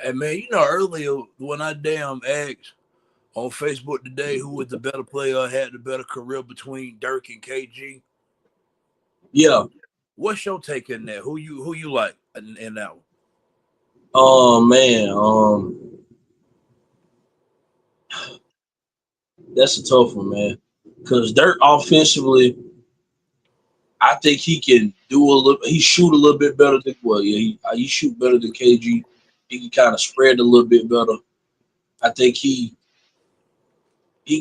Hey man, earlier when I damn asked on Facebook today who was the better player, had the better career between Dirk and KG. Yeah. What's your take in that? Who you like in that one? Oh man. That's a tough one, man. Because Dirk offensively, I think he can do a little. He shoot a little bit better than he shoot better than KG. He can kind of spread a little bit better. I think he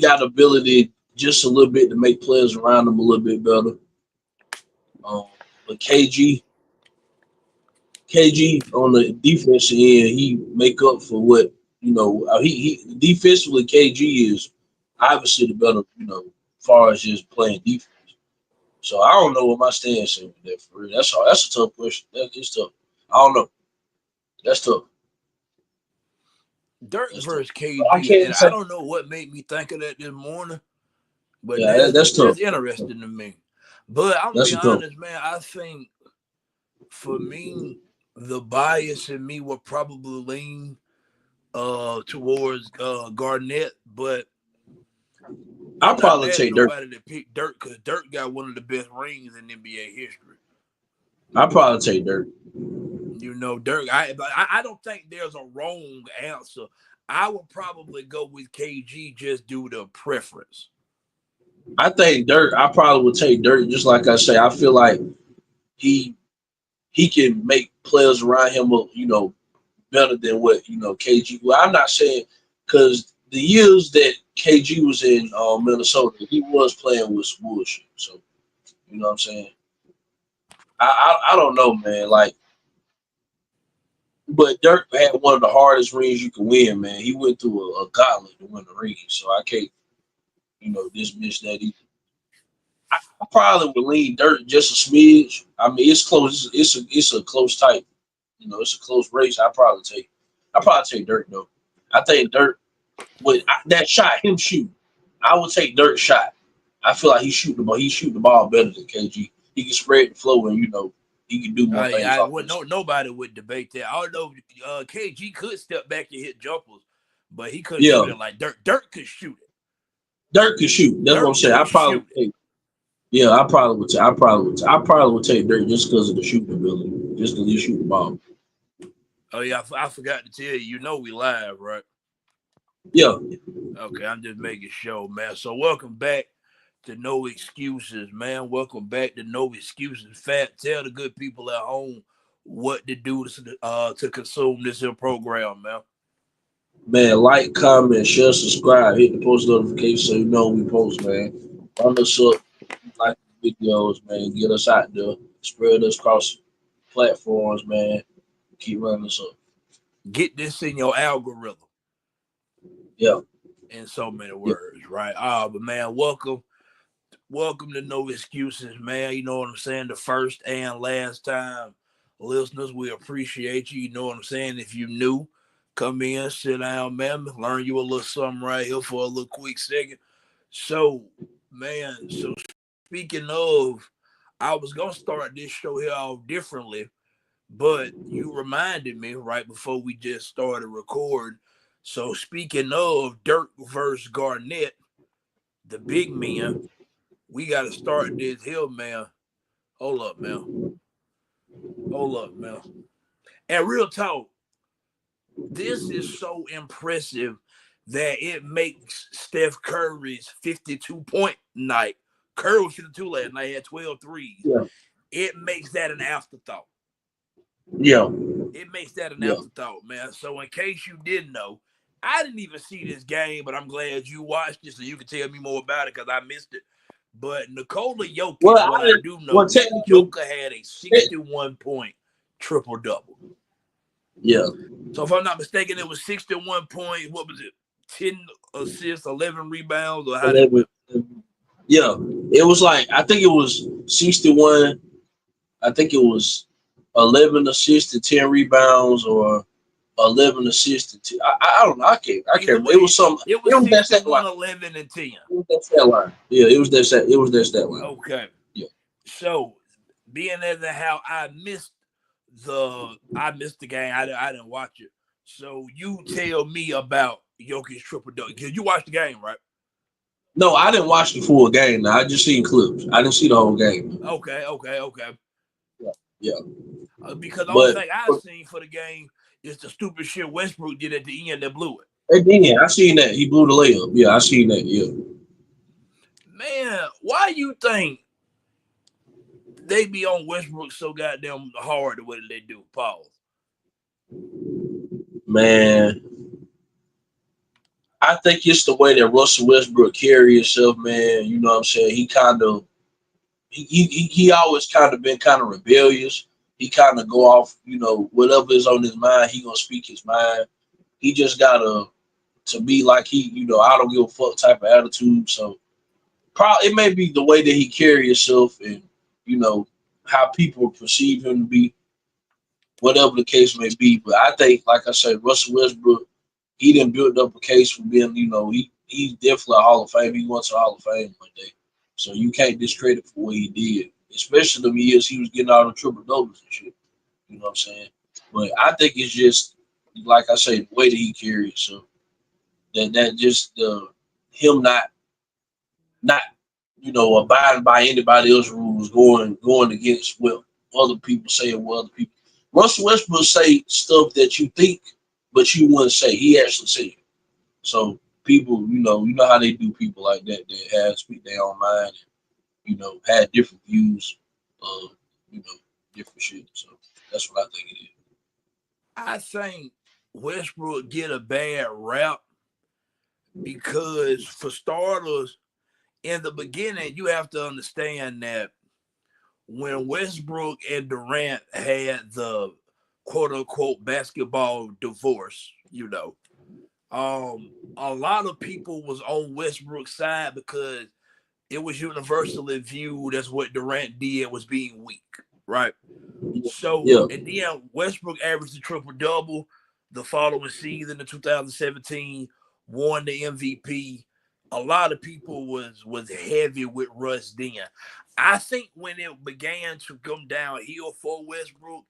got ability just a little bit to make players around him a little bit better. Um, but KG on the defensive end, he make up for what he defensively. KG is obviously the better, as far as just playing defense. So I don't know what my stance is with that for real. That's all. That's a tough question. That is tough. I don't know. That's tough. Dirk That's tough. versus But I KG, can't and I say. don't know what made me think of that this morning, but Yeah, that's that's tough. that's interesting to me. But I'm gonna That's be a tough. honest, man. I think for me, the bias in me would probably lean towards Garnett, but I'll I'm not probably mad at take Dirk. nobody that picked Dirk because Dirk got one of the best rings in NBA history. I'll probably take Dirk. Dirk. I don't think there's a wrong answer. I would probably go with KG just due to preference. I think Dirk. I probably would take Dirk. Just like I say, I feel like he he can make players around him, better than what KG. Well, I'm not saying because the years that KG was in Minnesota, he was playing with some bullshit. So you know what I'm saying. I don't know, man. Like, but Dirk had one of the hardest rings you can win, man. He went through a gauntlet to win the ring, so I can't dismiss that either. I probably would lean Dirk just a smidge. I mean, it's close. It's a close type. It's a close race. I probably take Dirk though. I think Dirk with that shot, him shooting. I would take Dirk's shot. I feel like he shoot the ball. He shoot the ball better than KG. He can spread the flow, and he can do more things I would offensively. no nobody would debate that. Although KG could step back and hit jumpers, but he couldn't Yeah, shoot it like Dirk. Dirk could shoot it. Dirk can shoot. That's what I'm Dirk saying. could shoot it. I probably would. I probably would take Dirk just because of the shooting ability, just because he shoot the ball. Oh yeah, I forgot to tell you. We live, right? Yeah, Okay, I'm just making sure, man. So welcome back to No Excuses, man. Welcome back to No Excuses. Fat, tell the good people at home what to do to consume this here program, man. man. Like, comment, share, subscribe, hit the post notification so you know we post, man. Run us up, like videos, man. Get us out there, spread us across platforms, man. Keep running us up. Get this in your algorithm Yeah, in so many yeah, words, right? But man, welcome to No Excuses, man. You know what I'm saying? The first and last time listeners, we appreciate you. You know what I'm saying? If you new, come in, sit down, man. Learn you a little something right here for a little quick second. So, man, speaking of, I was gonna start this show here off differently, but you reminded me right before we just started recording. So speaking of Dirk versus Garnett, the big men, we got to start this hill, man. Hold up, man. Hold up, man. And real talk, this is so impressive that it makes Steph Curry's 52-point night. Curry was 52 last night, he had 12 threes. yeah, It makes that an afterthought. yeah, It makes that an yeah. afterthought, man. So in case you didn't know, I didn't even see this game, but I'm glad you watched it so you can tell me more about it because I missed it. But Nikola Well, Jokic, what I do well, know is technically, Joker had a 61-point triple double. yeah, So if I'm not mistaken, it was 61 points. What was it? 10 assists, 11 rebounds, or how did it 11, went? yeah. It was like I think it was 61. I think it was 11 assists and 10 rebounds, or 11 assists and 2. I don't know. I can't Either remember. It way, was some. it It was was that stat 61, line. 11, and 10. It was that stat line. Yeah, it was that stat. It was that stat line. Okay. Yeah. So being as how I missed the game, I didn't watch it. So you tell me about Jokic triple double. You watched the game, right? No, I didn't watch the full game. Now I just seen clips. I didn't see the whole game. Okay. Yeah, yeah. Because the only But thing I've seen for the game is the stupid shit Westbrook did at the end that blew it. I seen that he blew the layup. Yeah, I seen that. Yeah, Man, why you think they be on Westbrook so goddamn hard the way that they do? Pause. man. I think it's the way that Russell Westbrook carry himself, man. You know what I'm saying? He always kind of been kind of rebellious. He kind of go off, whatever is on his mind, he gonna speak his mind. He just gotta to be like I don't give a fuck type of attitude. So probably it may be the way that he carry himself and you know how people perceive him to be, whatever the case may be. But I think, like I said, Russell Westbrook, he didn't build up a case for being, he's definitely a Hall of Fame. He wants a Hall of Fame one day. So you can't discredit for what he did, especially the years he was getting all the triple doubles and shit. You know what I'm saying? But I think it's just like I say, the way that he carries. So that just him not abiding by anybody else's rules, going against what other people say or what other people. Russell Westbrook say stuff that you think, but you wouldn't say. He actually said it. So people, you know how they do people like that have speak their own mind and had different views of different shit. So that's what I think it is. I think Westbrook get a bad rap because, for starters, in the beginning, you have to understand that when Westbrook and Durant had the quote unquote basketball divorce, a lot of people was on Westbrook's side because it was universally viewed as what Durant did was being weak, right? So, Yeah, and then Westbrook averaged a triple double the following season in 2017, won the MVP. A lot of people was heavy with Russ then. I think when it began to come downhill for Westbrook,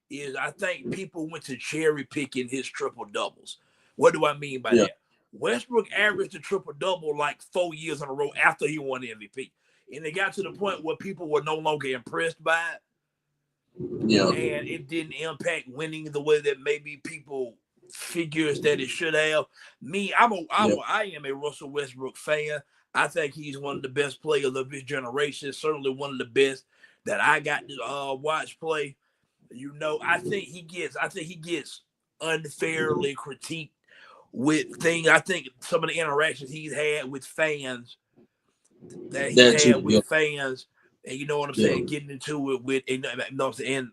is I think people went to cherry picking his triple doubles. What do I mean by yeah, that? Westbrook averaged a triple double like 4 years in a row after he won the MVP. And it got to the point where people were no longer impressed by it, yeah, and it didn't impact winning the way that maybe people figures that it should have. Me, yeah, I am a Russell Westbrook fan. I think he's one of the best players of his generation. Certainly one of the best that I got to watch play. I think he gets unfairly critiqued with things. I think some of the interactions he's had with fans that too. Yeah, and you know what I'm yeah, saying, getting into it with, and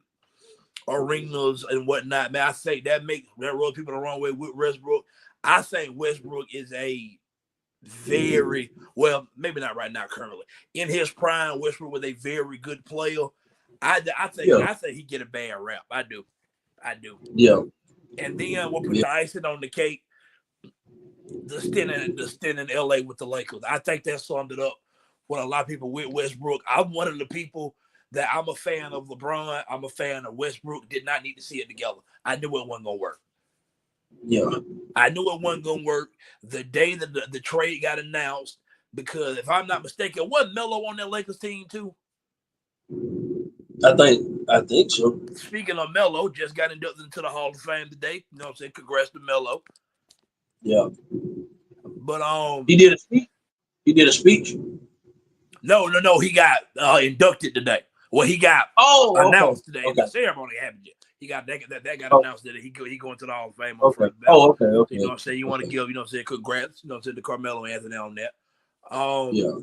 arenas and whatnot. Man, I think that rubs people the wrong way with Westbrook. I think Westbrook is a very well, maybe not right now currently. In his prime, Westbrook was a very good player. yeah, I think he get a bad rap. I do. yeah, And then we'll put yeah, the icing on the cake. The stint in LA with the Lakers. I think that summed it up what a lot of people with Westbrook. I'm one of the people that I'm a fan of LeBron. I'm a fan of Westbrook. Did not need to see it together. I knew it wasn't gonna work. yeah. I knew it wasn't gonna work the day that the trade got announced. Because if I'm not mistaken, wasn't Melo on that Lakers team too? I think so. Speaking of Melo, just got inducted into the Hall of Fame today. You know what I'm saying? Congrats to Melo. Yeah, But he did a speech. He did a speech. no. He got inducted today. Well, he got Oh, okay, announced today. okay, The ceremony happened yet. He got that got oh, announced that he going to the Hall of Fame on okay. first ballot. Oh, okay, You know what okay, I'm saying? You want to okay. give, congrats, to Carmelo Anthony on that. Um, Yeah,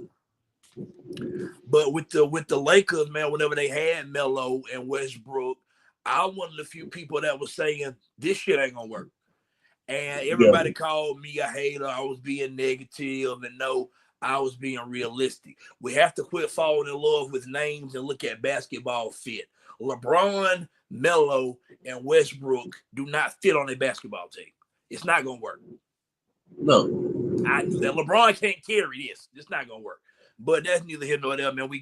but with the Lakers, man, whenever they had Melo and Westbrook, I'm one of the few people that was saying this shit ain't gonna work. And yeah, everybody called me a hater. I was being negative, and no, I was being realistic. We have to quit falling in love with names and look at basketball fit. LeBron, Melo, and Westbrook do not fit on a basketball team. It's not gonna work. no, I knew that LeBron can't carry this. It's not gonna work. But that's neither here nor there, man. We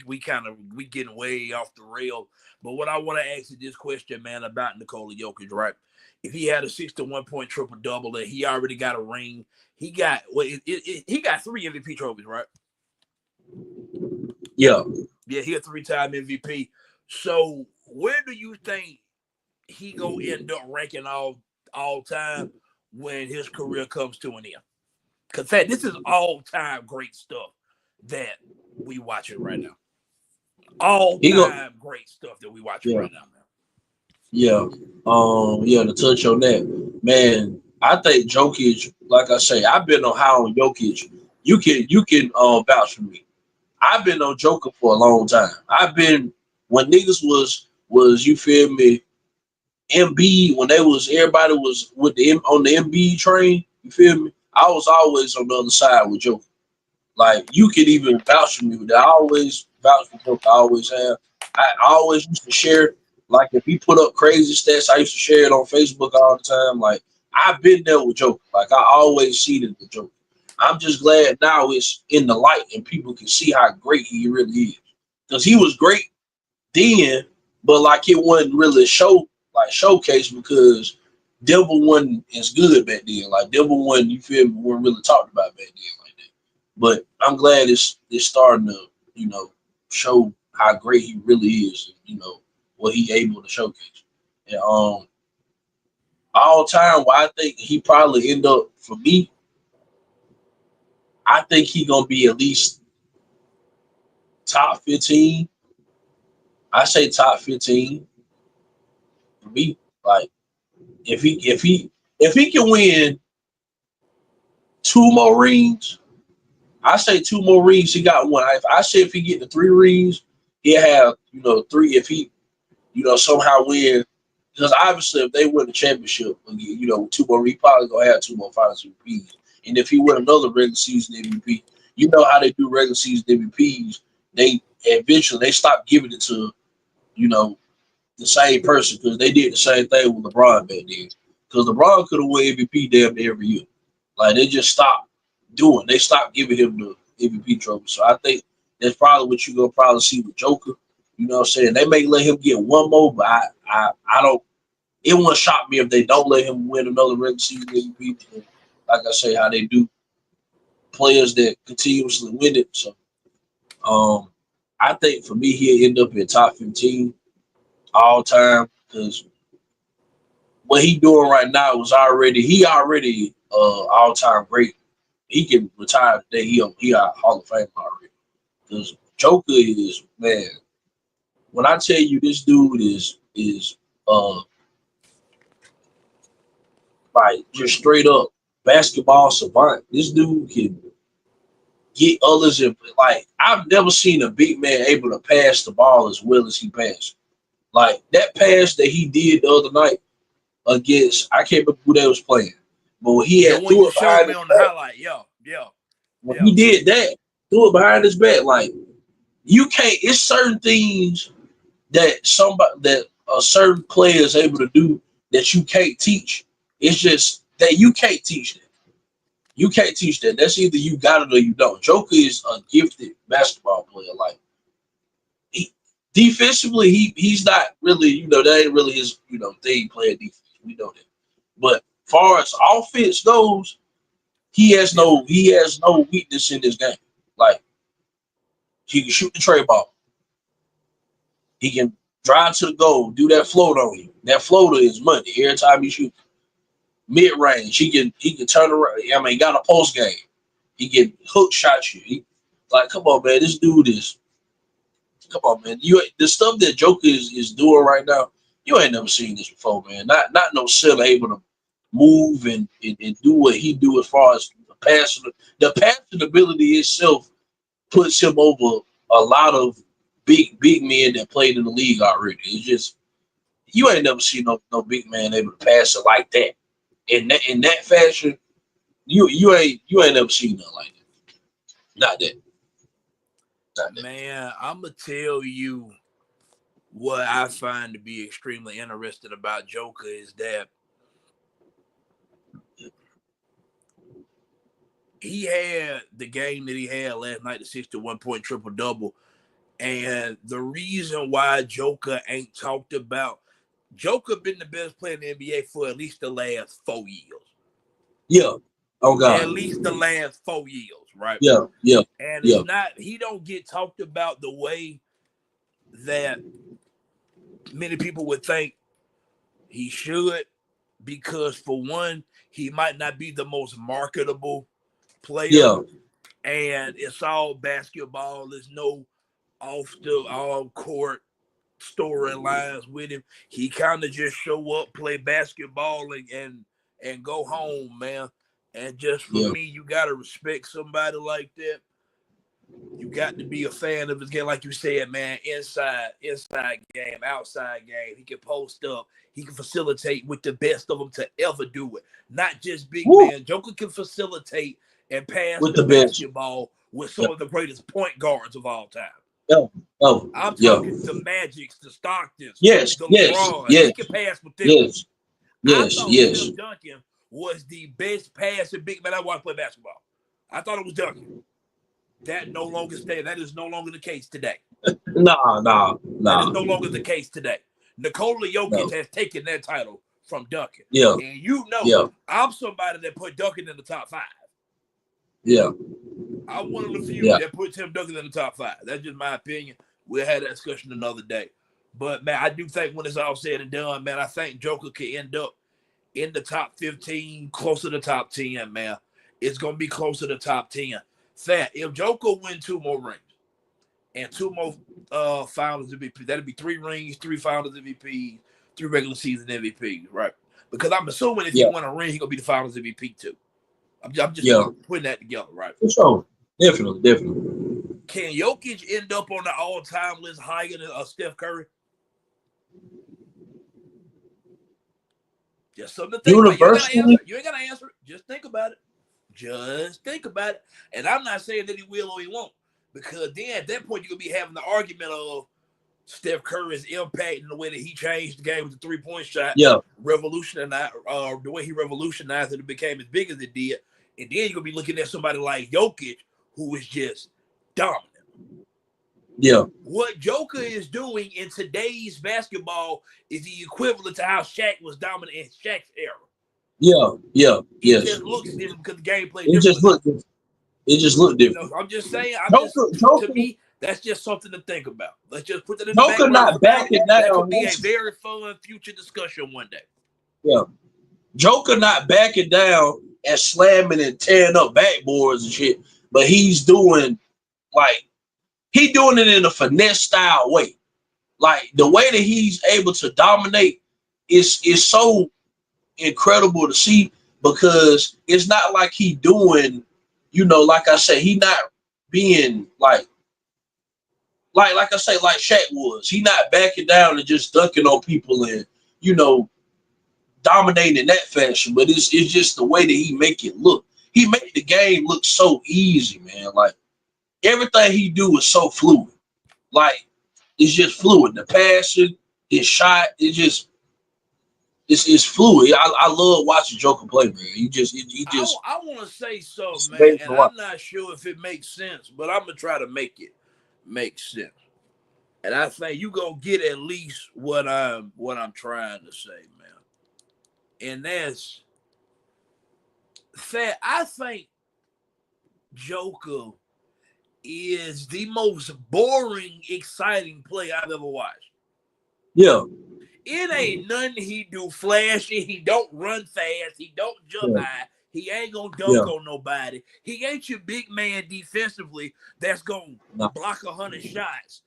getting way off the rail. But what I want to ask you this question, man, about Nikola Jokic, right? If he had a 61-point triple double, and he already got a ring, he got he got 3 MVP trophies, right? Yeah. Yeah, he a 3-time MVP. So where do you think he go end up ranking all time when his career comes to an end? Because this is all time great stuff that we watching right now. All He go. time great stuff that we watching Yeah. right now, man. Yeah. Yeah. To touch on that, man, I think Jokic. Like I say, I've been on high on Jokic. You can vouch for me. I've been on Joker for a long time. I've been when niggas was you feel me, MB when they was everybody was with on the MB train. You feel me? I was always on the other side with Joker. Like you can even vouch for me with that. I always vouch for Joker. I always have. I always used to share. Like if he put up crazy stats, I used to share it on Facebook all the time. Like I've been there with Joker. Like I always see it with Joker. I'm just glad now it's in the light and people can see how great he really is. Because he was great then, but like it wasn't really showcase because Denver wasn't as good back then. Like Denver wasn't, you feel me, weren't really talked about back then like that. But I'm glad it's starting to, show how great he really is, what he able to showcase. And all time, well, I think he probably end up for me. I think he gonna be at least top 15. I say top 15 for me. Like if he can win two more rings, I say two more rings. He got one. If I say if he get the 3 rings, he'll have three. If he somehow win, because obviously if they win the championship, with two more, he probably gonna have two more finals MVPs. And if he win another regular season MVP, you know how they do regular season MVPs. They eventually they stop giving it to you know the same person because they did the same thing with LeBron back then. Because LeBron could have won MVP damn near every year. Like they just stopped doing. They stopped giving him the MVP trophy. So I think that's probably what you're gonna probably see with Joker. You know what I'm saying? They may let him get one more, but I don't. It won't shock me if they don't let him win another regular season MVP. Like I say, how they do players that continuously win it. So um, I think for me, he'll end up in top 15 all time because what he doing right now was already all time great. He can retire today. He a Hall of Fame already. Because Joker is man. When I tell you this dude is uh like just straight up basketball savant. This dude can get others in like I've never seen a big man able to pass the ball as well as he passed. Like that pass that he did the other night against I can't remember who they was playing. But when he The had one threw you it showed behind me his on the back, highlight, yeah, yeah, when yeah. he did that, threw it behind his back, like you can't it's certain things that somebody that a certain player is able to do that you can't teach. It's just that you can't teach that. You can't teach that. That's either you got it or you don't. Joker is a gifted basketball player. Like he defensively, he's not really, that ain't really his, thing playing defense. We know that. But far as offense goes, Different. he has no weakness in this game. Like he can shoot the tray ball. He can drive to the goal, do that float on you. That floater is money every time he shoots. Mid range, he can turn around. I mean, he got a post game. He can hook shot you. Like, come on, man, this dude is. Come on, man. The stuff that Joker is doing right now, you ain't never seen this before, man. Not no center able to move and do what he do as far as the passing. The passing ability itself puts him over a lot of big men that played in the league already. It's just you ain't never seen no big man able to pass it like that in that fashion. You ain't never seen nothing like that. Not that. Not that. Man, I'm gonna tell you what I find to be extremely interesting about Joker is that he had the game that he had last night, the 61-point triple-double. And the reason why Joker ain't talked about, Joker been the best player in the NBA for at least the last 4 years. Yeah. Oh God. At least the last 4 years, right? Yeah. Yeah. And yeah. it's not, he don't get talked about the way that many people would think he should, because for one, he might not be the most marketable player. Yeah. And it's all basketball. There's no off court storylines with him. He kind of just show up, play basketball, and go home, man. And just for me, you gotta respect somebody like that. You got to be a fan of his game, like you said, man. Inside game, outside game. He can post up. He can facilitate with the best of them to ever do it. Not just big man. Joker can facilitate and pass with the basketball with some of the greatest point guards of all time. I'm talking the Magics, the Stocktons, the LeBron. He can pass with them. I thought Tim Duncan was the best passing big man I watched play basketball. I thought it was Duncan. That no longer stay. That is no longer the case today. No. That is no longer the case today. Nikola Jokic has taken that title from Duncan. Yeah. And you know, I'm somebody that put Duncan in the top 5. Yeah. I'm one of the few that put Tim Duncan in the top 5. That's just my opinion. We'll have that discussion another day. But, man, I do think when it's all said and done, man, I think Joker could end up in the top 15, close to the top 10, man. It's going to be close to the top 10. Fat, if Joker win 2 more rings and 2 more finals MVP, that'd be 3 rings, 3 finals MVP, 3 regular season MVP, right? Because I'm assuming if he win a ring, he's going to be the finals MVP too. I'm just putting that together, right? For sure. Definitely. Can Jokic end up on the all-time list higher than Steph Curry? Just something to think about. You ain't got to answer it. Just think about it. Just think about it. And I'm not saying that he will or he won't, because then at that point, you're going to be having the argument of Steph Curry's impact in the way that he changed the game with the 3-point shot. Revolutionized, the way he revolutionized it and became as big as it did. And then you're going to be looking at somebody like Jokic, who is just dominant. Yeah. What Joker is doing in today's basketball is the equivalent to how Shaq was dominant in Shaq's era. Yeah. It just looks different because the gameplay. It just looked different. You know, I'm just saying. To me, that's just something to think about. Let's just put that in the back. Joker not backing down. That could be a very fun future discussion one day. Yeah. Joker not backing down and slamming and tearing up backboards and shit, but he's doing it in a finesse style way. Like the way that he's able to dominate is so incredible to see, because it's not like he doing, like I say, he not being like I say, like Shaq was. He not backing down and just dunking on people and, dominating in that fashion. But it's just the way that he make it look. He make the game look so easy, man. Like everything he do is so fluid. Like it's just fluid. The passing, his shot, it's fluid. I love watching Joker play, man. He just. I want to say something, man, and I'm not sure if it makes sense, but I'm gonna try to make it make sense. And I think you gonna get at least what I'm trying to say, man. And that's that. I think Joker is the most boring, exciting play I've ever watched. Yeah. It ain't nothing he do flashy. He don't run fast. He don't jump high. He ain't gonna dunk on nobody. He ain't your big man defensively that's gonna block 100 shots.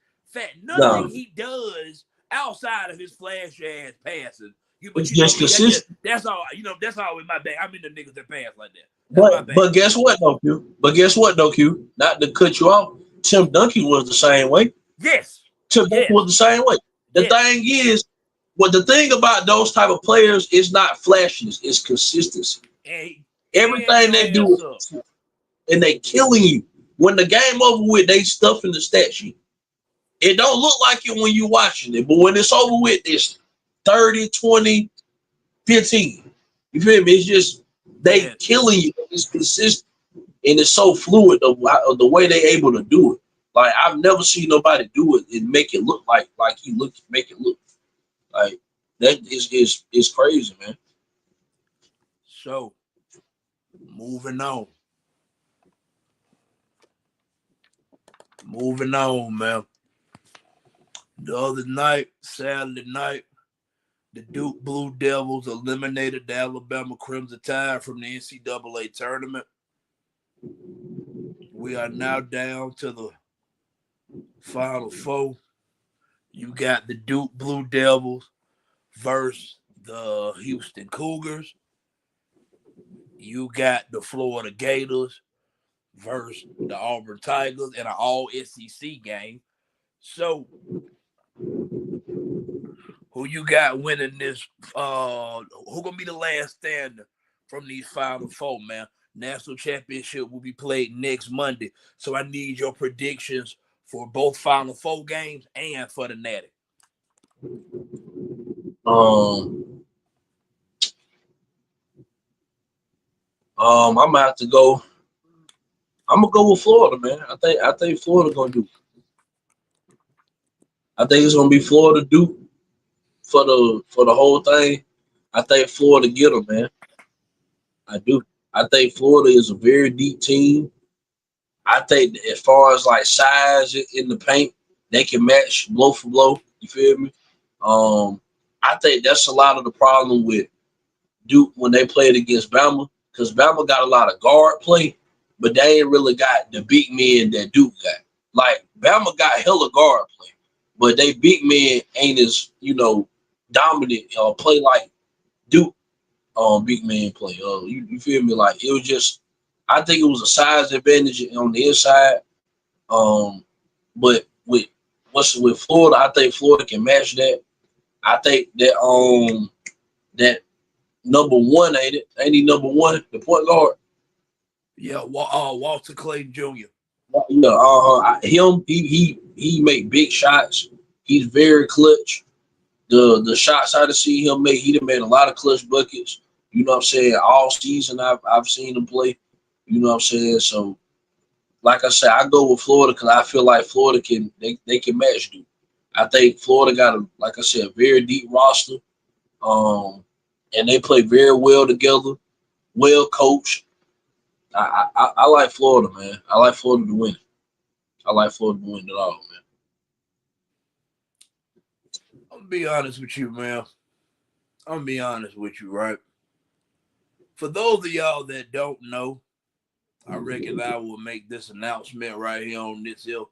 Nothing he does outside of his flash ass passing. That's all. That's always my bad. I'm in the niggas that pass like that. But guess what, though, Q? Not to cut you off. Tim Duncan was the same way. Yes. Tim Duncan was the same way. The thing is, the thing about those type of players is not flashiness, it's consistency. Everything they do, and they killing you. When the game over with, they stuff in the stat sheet. It don't look like it when you watching it, but when it's over with, it's 30, 20, 15. You feel me? It's just they killing you. It's consistent. and it's so fluid the way they able to do it. Like I've never seen nobody do it and make it look like he looked, make it look like that is crazy, man. So, moving on. Moving on, man. The other night, Saturday night, the Duke Blue Devils eliminated the Alabama Crimson Tide from the NCAA tournament. We are now down to the Final Four. You got the Duke Blue Devils versus the Houston Cougars. You got the Florida Gators versus the Auburn Tigers in an all SEC game. So, who you got winning this? Who gonna be the last stander from these Final Four, man? National championship will be played next Monday. So I need your predictions for both Final Four games and for the Natty. I'm gonna have to go. I'm gonna go with Florida, man. I think Florida gonna do. I think it's gonna be Florida Duke for the whole thing. I think Florida get them, man. I do. I think Florida is a very deep team. I think as far as like size in the paint, they can match blow for blow. You feel me? Um, I think that's a lot of the problem with Duke when they played against Bama, because Bama got a lot of guard play, but they ain't really got the big men that Duke got. Like Bama got hella guard play, but they big men ain't as dominant or play like Duke big man play. You feel me? Like it was just, I think it was a size advantage on the inside. Um, but with Florida, I think Florida can match that. I think that number one ain't it? Ain't he number one? The point guard. Yeah, Walter Clayton Jr. Yeah, him. He make big shots. He's very clutch. The shots I done see him make, he done made a lot of clutch buckets. You know what I'm saying? All season I've seen him play. You know what I'm saying? So like I said, I go with Florida because I feel like Florida they can match Duke. I think Florida got like I said, a very deep roster. And they play very well together, well coached. I like Florida, man. I like Florida to win. I like Florida to win it all, man. I'm gonna be honest with you, man. I'm gonna be honest with you, right? For those of y'all that don't know, I reckon I will make this announcement right here on this here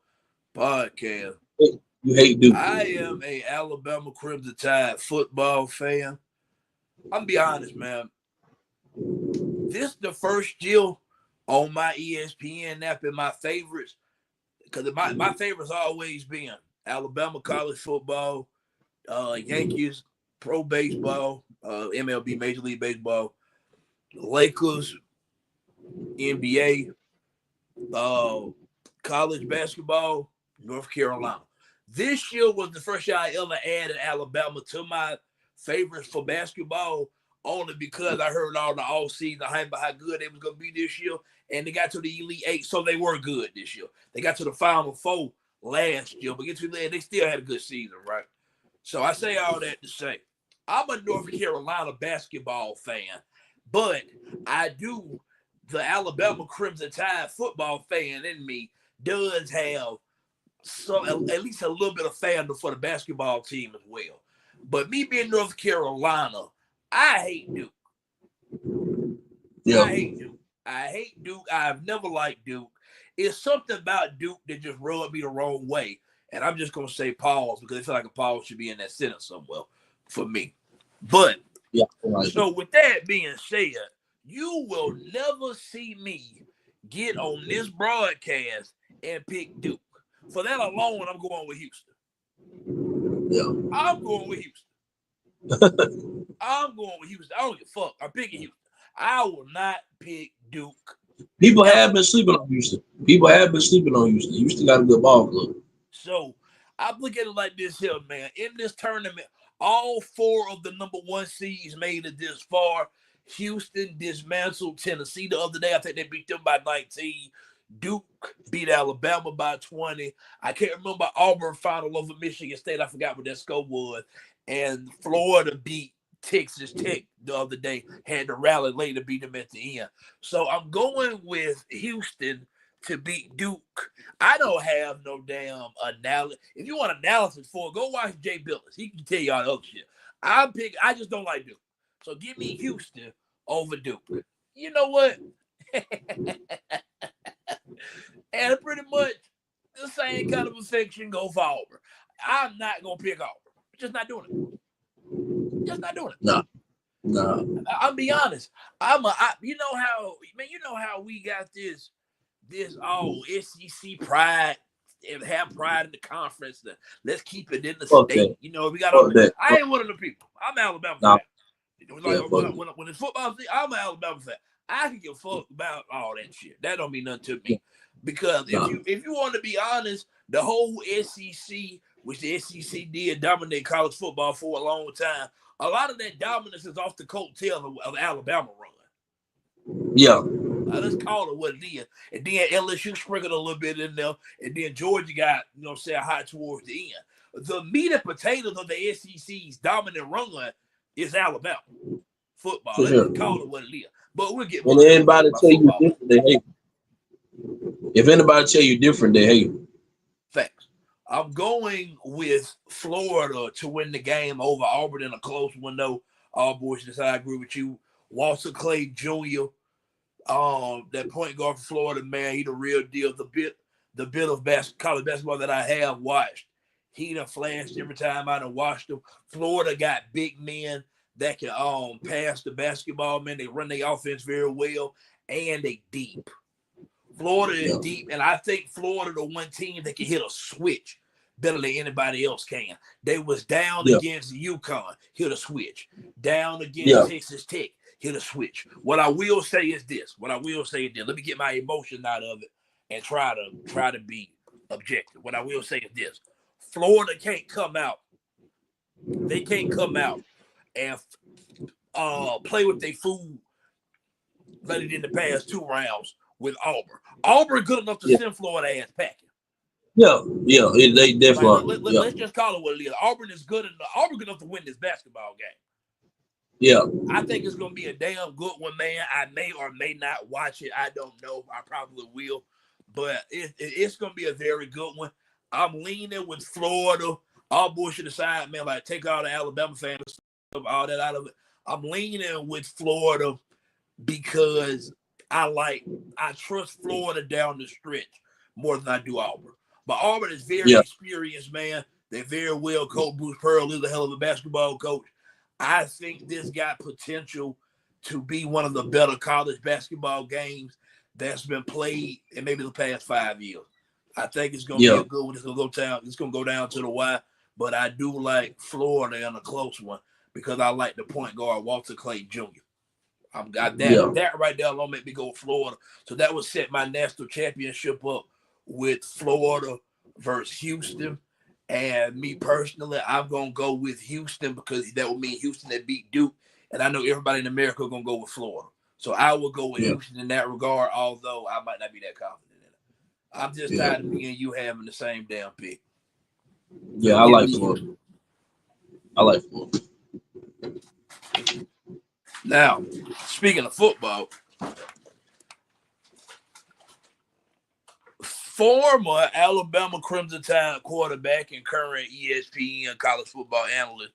podcast. You hate Duke. I am a Alabama Crimson Tide football fan. I'm gonna be honest, man. This is the first year on my ESPN app in my favorites, because my favorites always been Alabama college football, Yankees pro baseball, MLB Major League Baseball, Lakers NBA, college basketball, North Carolina. This year was the first year I ever added Alabama to my favorites for basketball, only because I heard all the offseason hype about how good they was going to be this year, and they got to the Elite Eight, so they were good this year. They got to the Final Four last year, but get to the they still had a good season, right? So I say all that to say, I'm a North Carolina basketball fan, but I do, the Alabama Crimson Tide football fan in me does have at least a little bit of fandom for the basketball team as well. But me being North Carolina, I hate Duke. Yeah. I hate Duke. I hate Duke. I've never liked Duke. It's something about Duke that just rubbed me the wrong way. And I'm just gonna say pause because I feel like a pause should be in that sentence somewhere for me. But Yeah. Right. so with that being said, you will never see me get on this broadcast and pick Duke. For that alone, I'm going with Houston. Yeah. I'm going with Houston. I'm going with Houston. I don't give a fuck. I'm picking Houston. I will not pick Duke. People have been sleeping on Houston. People have been sleeping on Houston. Houston got a good ball club. So I look at it like this here, man. In this tournament, all four of the number one seeds made it this far. Houston dismantled Tennessee the other day. I think they beat them by 19. Duke beat Alabama by 20. I can't remember Auburn final over Michigan State. I forgot what that score was. And Florida beat Texas Tech the other day. Had to rally late to beat them at the end. So I'm going with Houston to beat Duke. I don't have no damn analysis. If you want analysis for it, go watch Jay Billis. He can tell y'all the other shit. I just don't like Duke. So give me Houston over Duke. You know what? And pretty much the same kind of affection go for Auburn. I'm not gonna pick Auburn. Just not doing it. Just not doing it. No. I'll be honest. You know how we got this SEC pride and have pride in the conference. Let's keep it in the state. You know, we got. I ain't one of the people. I'm Alabama fan. When it's football, I'm an Alabama fan. I can give a fuck about all that shit. That don't mean nothing to me. Because if you want to be honest, the whole SEC, which the SEC did dominate college football for a long time, a lot of that dominance is off the coattail of Alabama run. Yeah. Let's call it what it is. And then LSU sprinkled a little bit in there, and then Georgia got, high towards the end. The meat and potatoes of the SEC's dominant run is Alabama football. Let's call it what it is. But we'll get more. When anybody tell you different, they hate. If anybody tell you different, they hate. Facts. I'm going with Florida to win the game over Auburn in a close one, though. All boys, I agree with you. Walter Clay Jr., that point guard for Florida, man, he the real deal. The bit of college basketball that I have watched, he done flashed every time I done watched him. Florida got big men that can pass the basketball, man. They run their offense very well, and they deep. Florida is deep, and I think Florida the one team that can hit a switch better than anybody else can. They was down against UConn, hit a switch. Down against Texas Tech, hit a switch. What I will say is this. Let me get my emotion out of it and try to be objective. What I will say is this. Florida can't come out. They can't come out and play with their food like they did in the past 2 rounds with Auburn. Auburn good enough to send Florida ass packing. They definitely. Let's just call it what it is. Auburn is good enough to win this basketball game. Yeah. I think it's going to be a damn good one, man. I may or may not watch it. I don't know. I probably will. But it's going to be a very good one. I'm leaning with Florida. All bullshit aside, man, like take all the Alabama fans, all that out of it. I'm leaning with Florida because I trust Florida down the stretch more than I do Auburn. But Auburn is very experienced, man. They're very well coached. Bruce Pearl is a hell of a basketball coach. I think this got potential to be one of the better college basketball games that's been played in maybe the past 5 years. I think it's going to be a good one. It's going to go down to the wire. But I do like Florida in a close one because I like the point guard Walter Clay Jr. I've got that. That right there alone make me go with Florida. So that would set my national championship up with Florida versus Houston. And me personally, I'm going to go with Houston because that would mean Houston that beat Duke. And I know everybody in America is going to go with Florida. So I will go with Houston in that regard, although I might not be that confident in it. I'm just tired of me and you having the same damn pick. Yeah, I like Florida. Now, speaking of football, former Alabama Crimson Tide quarterback and current ESPN college football analyst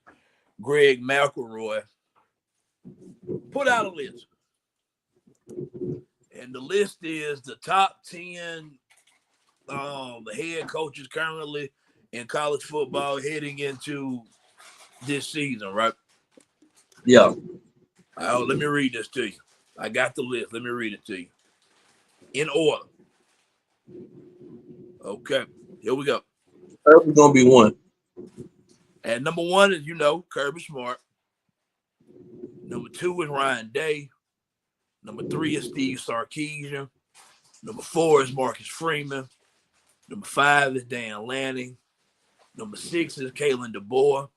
Greg McElroy put out a list. And the list is the top 10 the head coaches currently in college football heading into this season, right? Yeah. Let me read this to you. I got the list. Let me read it to you. In order. Okay. Here we go. Kirby's going to be one. And number 1 is, Kirby Smart. Number 2 is Ryan Day. Number 3 is Steve Sarkisian. Number 4 is Marcus Freeman. Number 5 is Dan Lanning. Number 6 is Kalen DeBoer.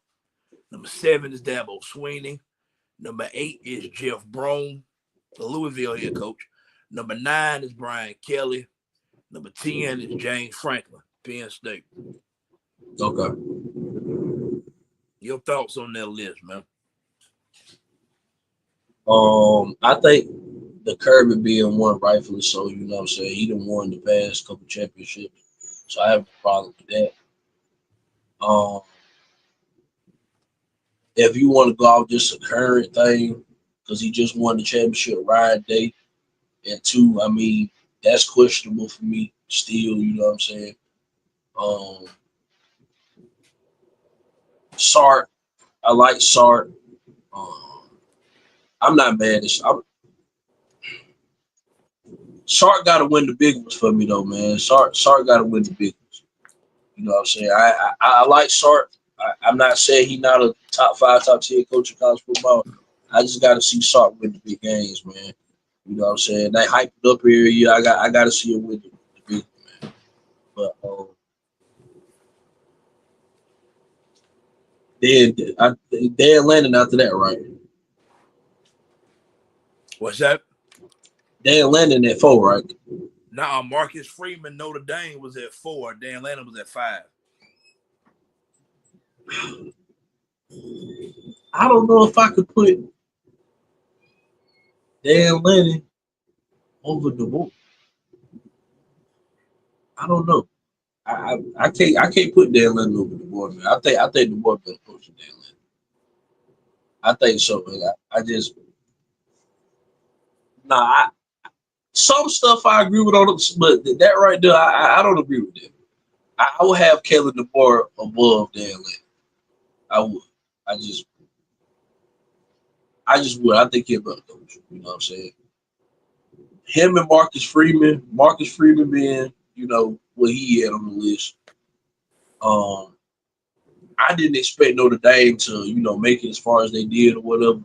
Number 7 is Dabo Swinney. Number 8 is Jeff Brom, the Louisville head coach. Number 9 is Brian Kelly. Number 10 is James Franklin, Penn State. Okay. Your thoughts on that list, man? I think the Kirby being one, rightfully so. You know what I'm saying? He done won the past couple championships, so I have no problem with that. If you want to go off just a current thing, because he just won the championship Ryan Day, and 2, I mean, that's questionable for me still. You know what I'm saying? Um, Sark, I like Sark. Um, I'm not mad at Sark got to win the big ones for me though, man. Sark got to win the big ones. You know what I'm saying? I like Sark. I'm not saying he's not a top 5, top 10 coach in college football. I just got to see Sark win the big games, man. You know what I'm saying? They hyped it up here. Yeah, I got to see him win the big one, man. But Dan Lanning after that, right? What's that? Dan Lanning at 4, right? Nah, Marcus Freeman, Notre Dame was at 4. Dan Lanning was at 5. I don't know if I could put Dan Lanning over the board. I don't know. I can't put Dan Lanning over the board, man. I think the board better coach than Dan Lanning. I think so, man. I just nah. Some stuff I agree with on it, but that right there, I don't agree with that. I would have Kellen DeBoer above Dan Lanning. I would. I just would. I think he's a better coach. You know what I'm saying? Him and Marcus Freeman. Marcus Freeman being, you know, what he had on the list. I didn't expect Notre Dame to, you know, make it as far as they did or whatever.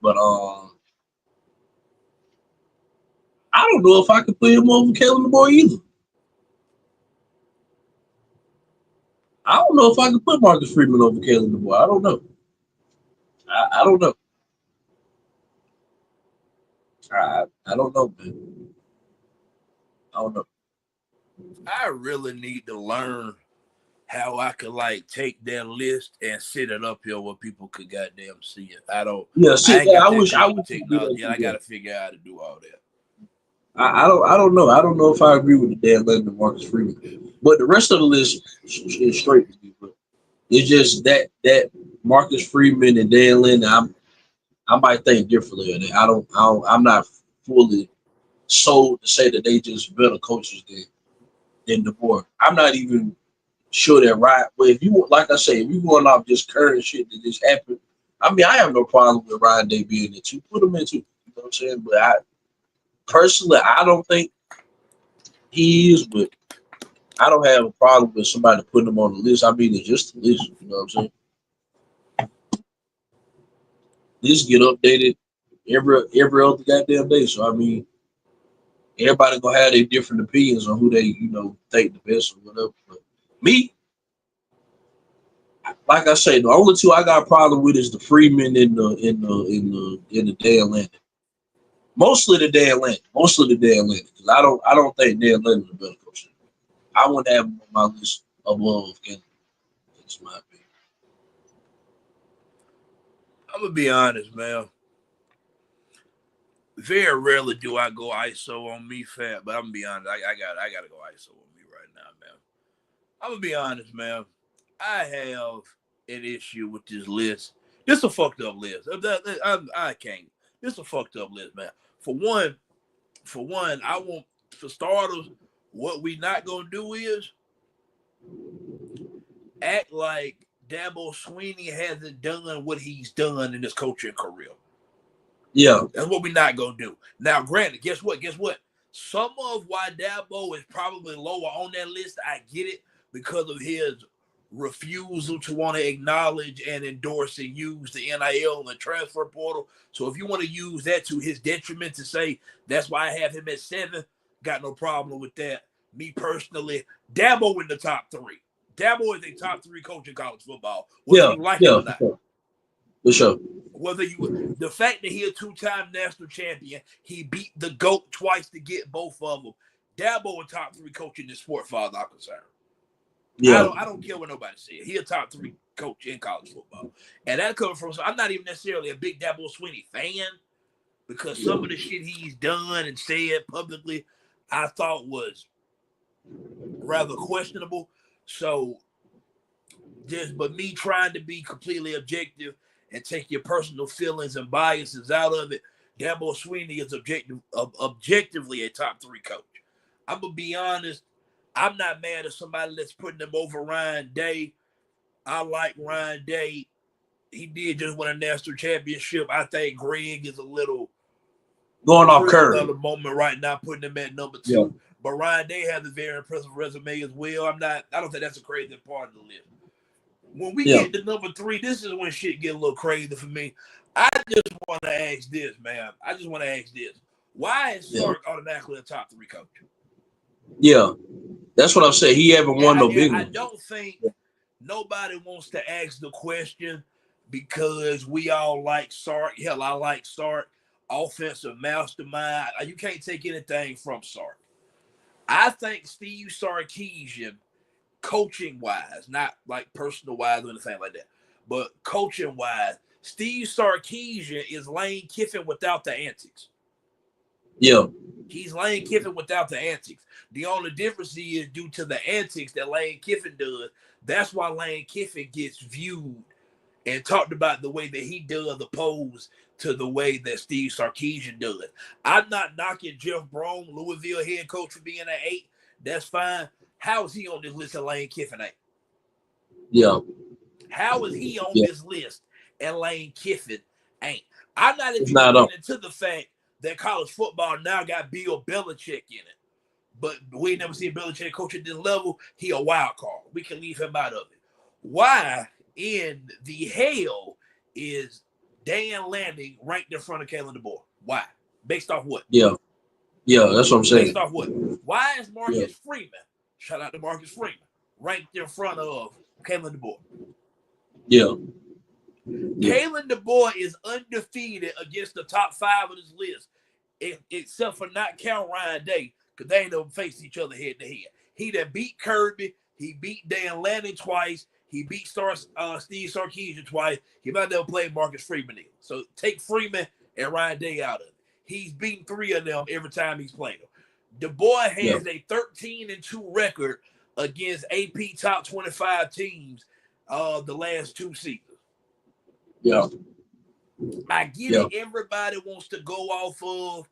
But I don't know if I could put him over Kellen DeBoer either. I don't know if I could put Marcus Freeman over Kellen DeBoer. I don't know. I don't know. I don't know, man. I don't know. I really need to learn how I could like take that list and set it up here where people could goddamn see it. Yeah, I see ain't that. got I that wish type I of would do that. technology. I got to figure out how to do all that. I don't know. I don't know if I agree with the Dan Lennon and Marcus Freeman, but the rest of the list is straight to me. But it's just that Marcus Freeman and Dan Lennon, I might think differently of that. I'm not fully sold to say that they just better coaches than DeBoer. I'm not even sure they're right. But if you, like I say, if you going off just current shit that just happened, I mean, I have no problem with Ryan Day being in 2. Put him in 2. You know what I'm saying? But personally, I don't think he is, but I don't have a problem with somebody putting him on the list. I mean, it's just a list. You know what I'm saying? Lists get updated every other goddamn day. So I mean, everybody gonna have their different opinions on who they think the best or whatever. But me, like I say, the only 2 I got a problem with is the Freeman and the Dan Lanning. Mostly the Dan Lanning. Because I don't think Dan Lanning is a better coach. I wouldn't have him on my list above Kennedy. That's my opinion. I'm gonna be honest, man. Very rarely do I go ISO on me, fat, but I'm gonna be honest. I gotta go ISO on me right now, man. I'm gonna be honest, man. I have an issue with this list. This is a fucked up list. I can't. This is a fucked up list, man. For one, I want, for starters, what we not gonna do is act like Dabo Sweeney hasn't done what he's done in his coaching career. Yeah. That's what we're not gonna do. Now, granted, guess what? Some of why Dabo is probably lower on that list, I get it, because of his refusal to want to acknowledge and endorse and use the NIL and the transfer portal. So if you want to use that to his detriment to say that's why I have him at 7, got no problem with that. Me personally, Dabo in the top 3. Dabo is a top 3 coach in college football, whether you like it or not. Sure. For sure. The fact that he a 2-time national champion, he beat the GOAT twice to get both of them. Dabo a top 3 coach in the sport, far as I'm concerned. Yeah. I don't care what nobody says. He a top 3 coach in college football, and that comes from. So I'm not even necessarily a big Dabo Swinney fan because some of the shit he's done and said publicly, I thought was rather questionable. So, but me trying to be completely objective and take your personal feelings and biases out of it, Dabo Swinney is objectively a top 3 coach. I'm gonna be honest. I'm not mad at somebody that's putting them over Ryan Day. I like Ryan Day. He did just win a national championship. I think Greg is a little going off curve at the moment right now, putting him at number 2. Yeah. But Ryan Day has a very impressive resume as well. I don't think that's a crazy part of the list. When we get to number 3, this is when shit get a little crazy for me. I just want to ask this, man. Why is Sark automatically a top 3 coach? Yeah. That's what I'm saying. He haven't won no big one. I don't think nobody wants to ask the question because we all like Sark. Hell, I like Sark. Offensive mastermind. You can't take anything from Sark. I think Steve Sarkisian, coaching-wise, not like personal-wise or anything like that, but coaching-wise, Steve Sarkisian is Lane Kiffin without the antics. Yeah. He's Lane Kiffin without the antics. The only difference is due to the antics that Lane Kiffin does. That's why Lane Kiffin gets viewed and talked about the way that he does opposed to the way that Steve Sarkisian does. I'm not knocking Jeff Brom, Louisville head coach, for being an 8. That's fine. How is he on this list and Lane Kiffin ain't? Yeah. How is he on this list and Lane Kiffin ain't? I'm not even getting into the fact that college football now got Bill Belichick in it. But we ain't never seen Belichick coach at this level. He a wild card. We can leave him out of it. Why in the hell is Dan Lanning ranked in front of Kalen DeBoer? Why? Based off what? Yeah. Yeah, that's what I'm saying. Based off what? Why is Marcus Freeman, shout out to Marcus Freeman, ranked in front of Kalen DeBoer? Yeah. Kalen DeBoer is undefeated against the top 5 of this list, except for not count Ryan Day, because they ain't never faced each other head to head. He done beat Kirby. He beat Dan Lanning twice. He beat Steve Sarkisian twice. He might never played Marcus Freeman in. So take Freeman and Ryan Day out of it. He's beaten 3 of them every time he's played them. DeBoer has a 13-2 record against AP top 25 teams the last 2 seasons. Yeah. I get it. Everybody wants to go off of,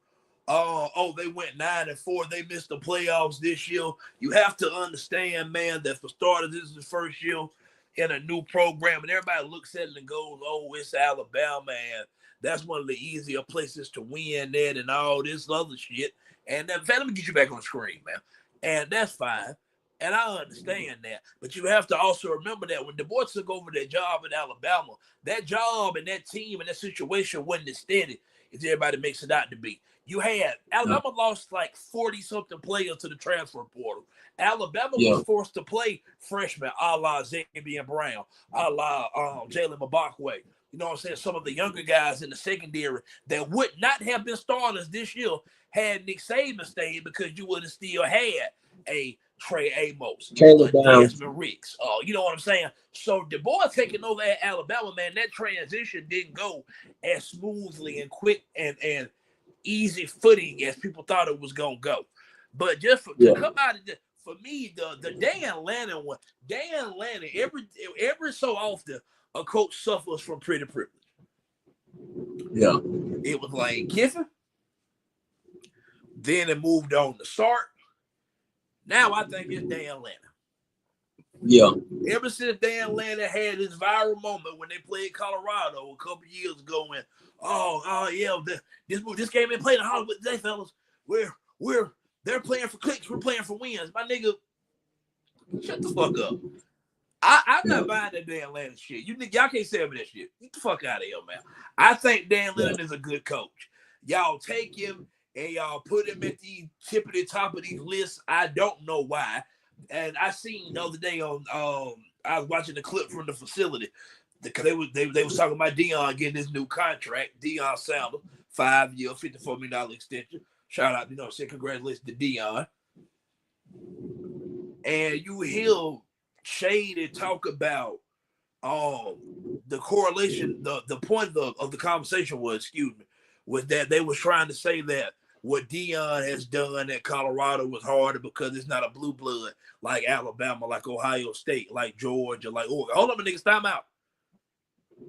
they went 9-4. They missed the playoffs this year. You have to understand, man, that for starters, this is the first year in a new program, and everybody looks at it and goes, "Oh, it's Alabama, and that's one of the easier places to win that and all this other shit." And in fact, let me get you back on the screen, man. And that's fine. And I understand that. But you have to also remember that when DeBoer took over that job in Alabama, that job and that team and that situation wasn't as steady as everybody makes it out to be. You had Alabama lost like 40-something players to the transfer portal. Alabama was forced to play freshmen a la Xavier Brown, a la Jalen Mbakwe. You know what I'm saying? Some of the younger guys in the secondary that would not have been starters this year had Nick Saban stayed, because you would have still had a Trey Amos, Desmond Ricks. You know what I'm saying? So DeBoer taking over at Alabama, man, that transition didn't go as smoothly and quick and easy footing as people thought it was going to go. But just to come out of the, for me, the Dan Lanning one, Dan Lanning, every so often, a coach suffers from pretty privilege. Yeah. It was Lane Kiffin. Then it moved on to Sark. Now I think it's Dan Lanning. Yeah. Ever since Dan Lanning had his viral moment when they played Colorado a couple years ago, and this game ain't playing in Hollywood today, fellas. They're playing for clicks, we're playing for wins. My nigga, shut the fuck up. I'm not buying that Dan Lanning shit. Y'all can't say me that shit. Get the fuck out of here, man. I think Dan Lanning is a good coach. Y'all take him and y'all put him at the tippity top of these lists. I don't know why. And I seen the other day on I was watching the clip from the facility. because they was talking about Deion getting this new contract. Deion Sanders, 5-year, $54 million extension. Shout out, say congratulations to Deion. And you hear Shade and talk about the correlation, the point of the conversation was that they was trying to say that what Deion has done at Colorado was harder because it's not a blue blood like Alabama, like Ohio State, like Georgia, like Oregon. Hold on, niggas, time out.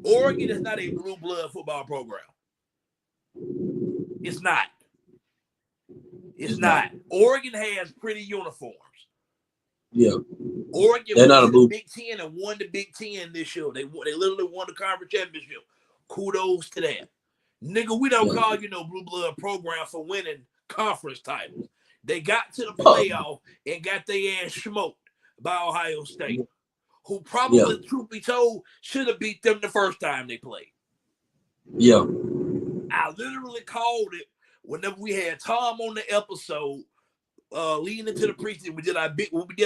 Oregon is not a blue blood football program. It's not. It's not. Oregon has pretty uniforms. Yeah. Oregon went to the Big Ten and won the Big Ten this year. They literally won the conference championship. Kudos to that. Nigga, we don't call you no blue blood program for winning conference titles. They got to the playoff and got their ass smoked by Ohio State, who probably, truth be told, should have beat them the first time they played. Yeah. I literally called it whenever we had Tom on the episode, leading into the preseason. We did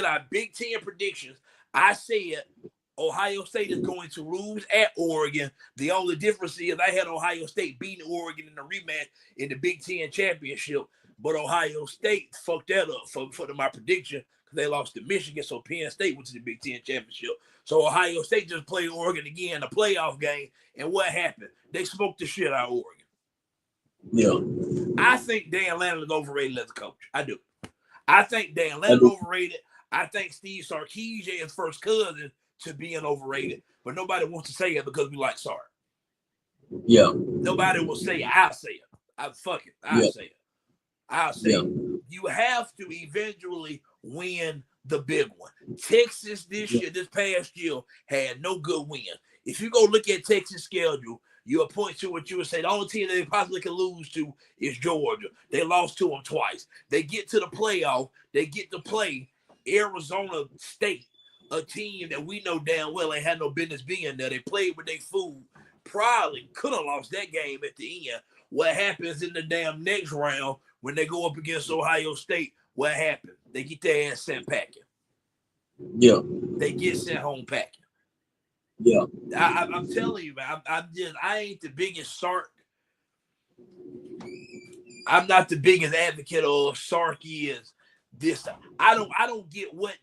our Big Ten predictions. I said Ohio State is going to lose at Oregon. The only difference is I had Ohio State beating Oregon in the rematch in the Big Ten championship, but Ohio State fucked that up for my prediction because they lost to Michigan, so Penn State went to the Big Ten championship. So Ohio State just played Oregon again in a playoff game, and what happened? They smoked the shit out of Oregon. Yeah. I think Dan Lannon is overrated as a coach. I do. I think Dan Lannon overrated. I think Steve Sarkisian is first cousin to being overrated, but nobody wants to say it because we like Sark. Yeah. Nobody will say it. I'll say it. I'll say it. I'll say it. You have to eventually win the big one. Texas this past year, had no good wins. If you go look at Texas' schedule, you'll point to what you would say the only team that they possibly can lose to is Georgia. They lost to them twice. They get to the playoff. They get to play Arizona State, a team that we know damn well ain't had no business being there. They played with their food. Probably could have lost that game at the end. What happens in the damn next round when they go up against Ohio State? What happens? They get their ass sent packing. Yeah. They get sent home packing. Yeah. I'm telling you, man. I ain't the biggest Sark. I'm not the biggest advocate of Sark is this. I don't get what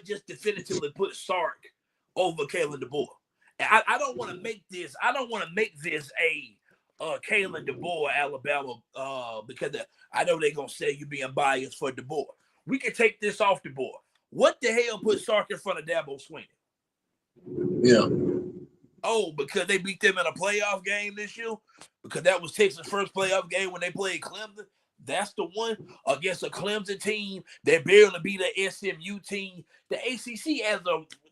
just definitively put Sark over Kalen DeBoer. I don't want to make this. I don't want to make this a Kalen DeBoer Alabama because I know they're gonna say you being biased for DeBoer. We can take this off DeBoer. What the hell put Sark in front of Dabo Swinney? Yeah. Oh, because they beat them in a playoff game this year? Because that was Texas' first playoff game when they played Clemson? That's the one against a Clemson team that barely beat an SMU team. The ACC,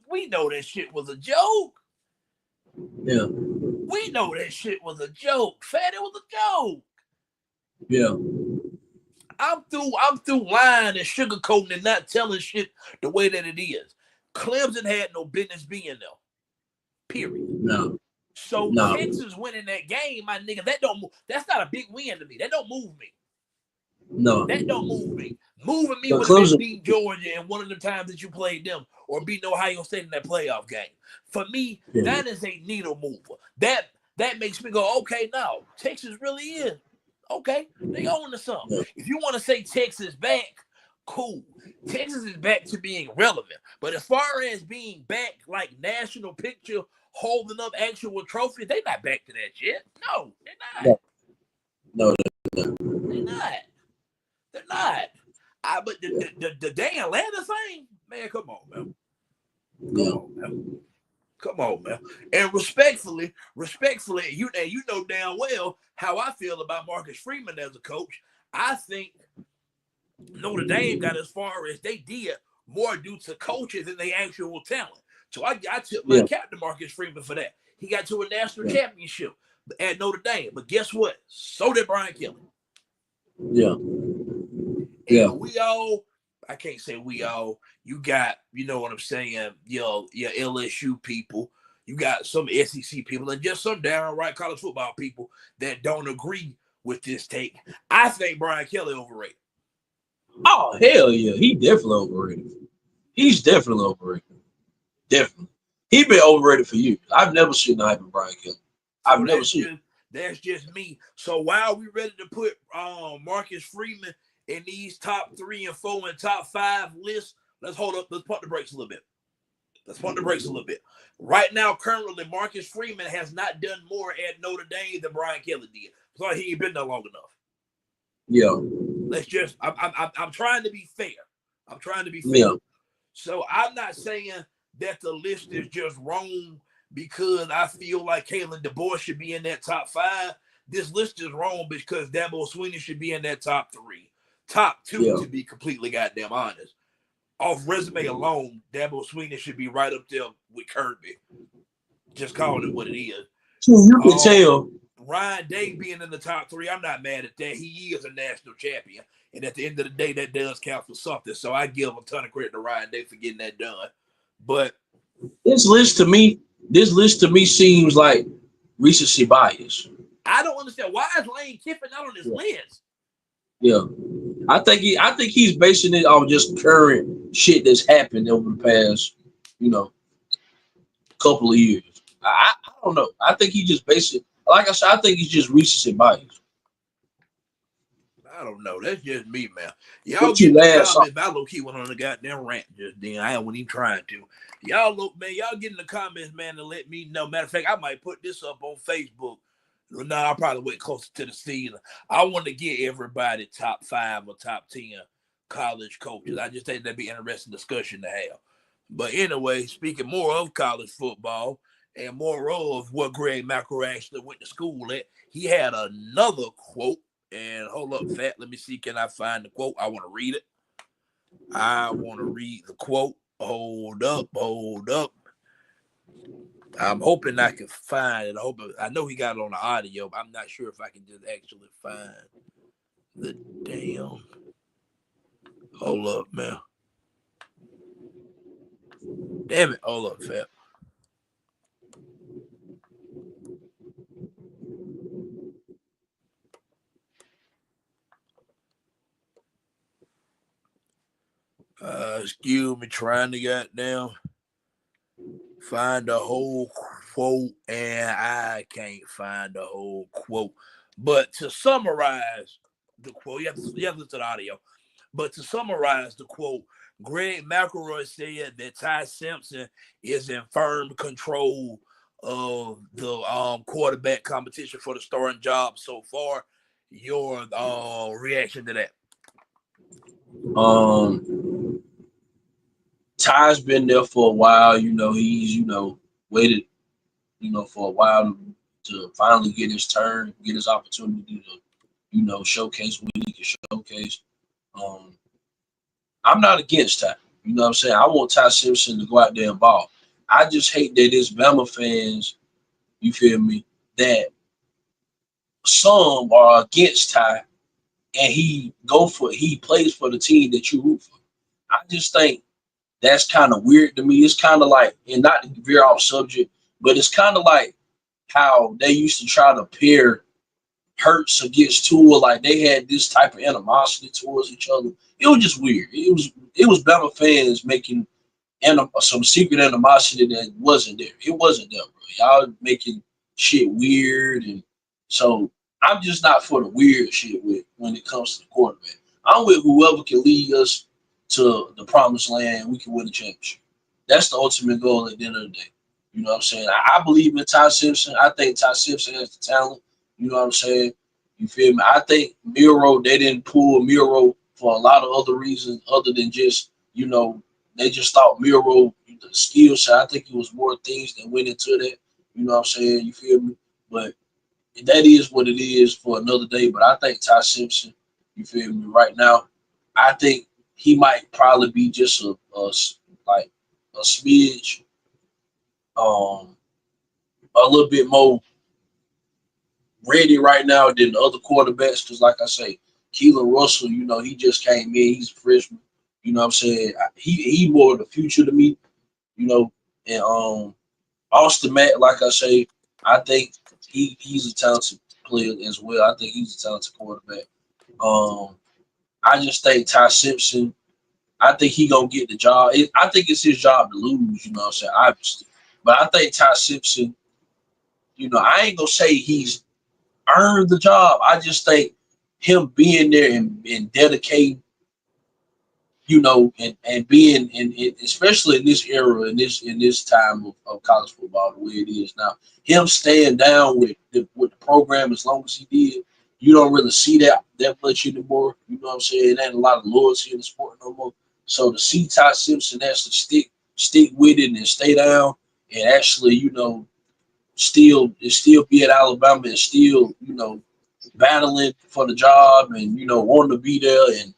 we know that shit was a joke. Yeah. We know that shit was a joke. Fat, it was a joke. Yeah. I'm through lying and sugarcoating and not telling shit the way that it is. Clemson had no business being there. Period. No. So Texas winning that game, my nigga, that's not a big win to me. That don't move me. No. That don't move me. Moving me would have beat Georgia and one of the times that you played them or beat Ohio State in that playoff game. For me, that is a needle mover. That makes me go, okay, now Texas really is. Okay, they own the something. Yeah. If you want to say Texas back, cool. Texas is back to being relevant. But as far as being back like national picture, holding up actual trophies, they not back to that shit. No, they're not. No, they're not. They're not. But the damn Atlanta thing, man, come on, man. Come on, man. And respectfully, you know damn well how I feel about Marcus Freeman as a coach. I think Notre Dame got as far as they did more due to coaches than they actual talent. So I took my cap to Marcus Freeman for that. He got to a national championship at Notre Dame. But guess what? So did Brian Kelly. Yeah. And we all, I can't say we all, you got, you know what I'm saying, your LSU people, you got some SEC people, and just some downright college football people that don't agree with this take. I think Brian Kelly overrated. Oh, hell yeah. He definitely overrated. He's definitely overrated. Definitely. He been overrated for years. I've never seen the hype of Brian Kelly. I've So never seen it. that's just me. So why are we ready to put Marcus Freeman in these top 3 and 4 and top 5 lists? Let's hold up. Let's pump the brakes a little bit. Right now, currently, Marcus Freeman has not done more at Notre Dame than Brian Kelly did. So he ain't been there long enough. Yeah. Let's just. I'm trying to be fair. Yeah. So I'm not saying that the list is just wrong because I feel like Kalen DeBoer should be in that top 5. This list is wrong because Dabo Swinney should be in that top 3, top 2 to be completely goddamn honest. Off resume alone, Dabo Swinney should be right up there with Kirby. Just calling it what it is. So you can tell. Ryan Day being in the top 3, I'm not mad at that. He is a national champion. And at the end of the day, that does count for something. So I give a ton of credit to Ryan Day for getting that done. But this list to me seems like recency bias. I don't understand. Why is Lane Kiffin not on this list? Yeah. I think he's basing it on just current shit that's happened over the past, couple of years. I don't know. I think he just based it. Like I said, I think he's just recency bias. I don't know. That's just me, man. Y'all get the comments. I low-key went on a goddamn rant just then. I wasn't even trying to. Y'all get in the comments, man, to let me know. Matter of fact, I might put this up on Facebook. No, I'll probably wait closer to the season. I want to get everybody top 5 or top 10 college coaches. I just think that'd be an interesting discussion to have. But anyway, speaking more of college football and more of what Greg McElroy actually went to school at, he had another quote. And hold up, Fat. Let me see. Can I find the quote? I want to read it. I want to read the quote. Hold up. I'm hoping I can find it. I know he got it on the audio, but I'm not sure if I can just actually find the damn. Hold up, man. Damn it. Hold up, Fat. Excuse me, trying to goddamn find the whole quote, and I can't find the whole quote. But to summarize the quote, you have to listen to the audio. But to summarize the quote, Greg McElroy said that Ty Simpson is in firm control of the quarterback competition for the starting job so far. Your reaction to that? Ty's been there for a while. He's waited for a while to finally get his turn, get his opportunity to showcase what he can showcase. I'm not against Ty. You know what I'm saying? I want Ty Simpson to go out there and ball. I just hate that it's Bama fans, you feel me, that some are against Ty and he plays for the team that you root for. I just think that's kind of weird to me. It's kind of like, and not to veer off subject, but it's kind of like how they used to try to pair Hurts against Tua, like they had this type of animosity towards each other. It was just weird. It was Bama fans making some secret animosity that wasn't there. It wasn't there, bro. Y'all making shit weird, and so I'm just not for the weird shit when it comes to the quarterback. I'm with whoever can lead us to the promised land. We can win the championship. That's the ultimate goal at the end of the day. You know what I'm saying? I believe in Ty Simpson. I think Ty Simpson has the talent. You know what I'm saying? You feel me? I think Miro, they didn't pull Miro for a lot of other reasons other than just, they just thought Miro, the skill set. I think it was more things that went into that. You know what I'm saying? You feel me? But that is what it is for another day. But I think Ty Simpson, you feel me? Right now, I think he might probably be just a smidge, a little bit more ready right now than the other quarterbacks. Because, like I say, Keelan Russell, he just came in. He's a freshman. You know what I'm saying? He more of the future to me. And Austin Mack, like I say, I think he's a talented player as well. I think he's a talented quarterback. I just think Ty Simpson, I think he gonna get the job. I think it's his job to lose. You know what I'm saying? Obviously, But I think Ty Simpson, I ain't gonna say he's earned the job. I just think him being there and dedicating, and being especially in this era, in this time of college football, the way it is now, him staying down with the program as long as he did, you don't really see that much anymore. You know what I'm saying? There ain't a lot of loyalty in the sport no more. So to see Ty Simpson actually stick with it and stay down and actually, still be at Alabama and still, battling for the job and wanting to be there and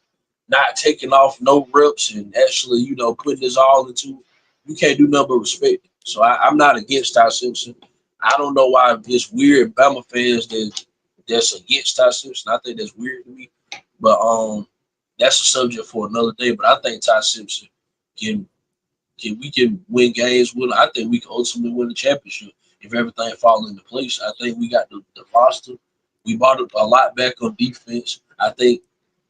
not taking off no reps and actually putting his all into it, you can't do nothing but respect it. So I'm not against Ty Simpson. I don't know why this weird Bama fans that's against Ty Simpson. I think that's weird to me, but that's a subject for another day. But I think Ty Simpson can we can win games with him. I think we can ultimately win the championship if everything falls into place. I think we got the roster. We bought a lot back on defense. I think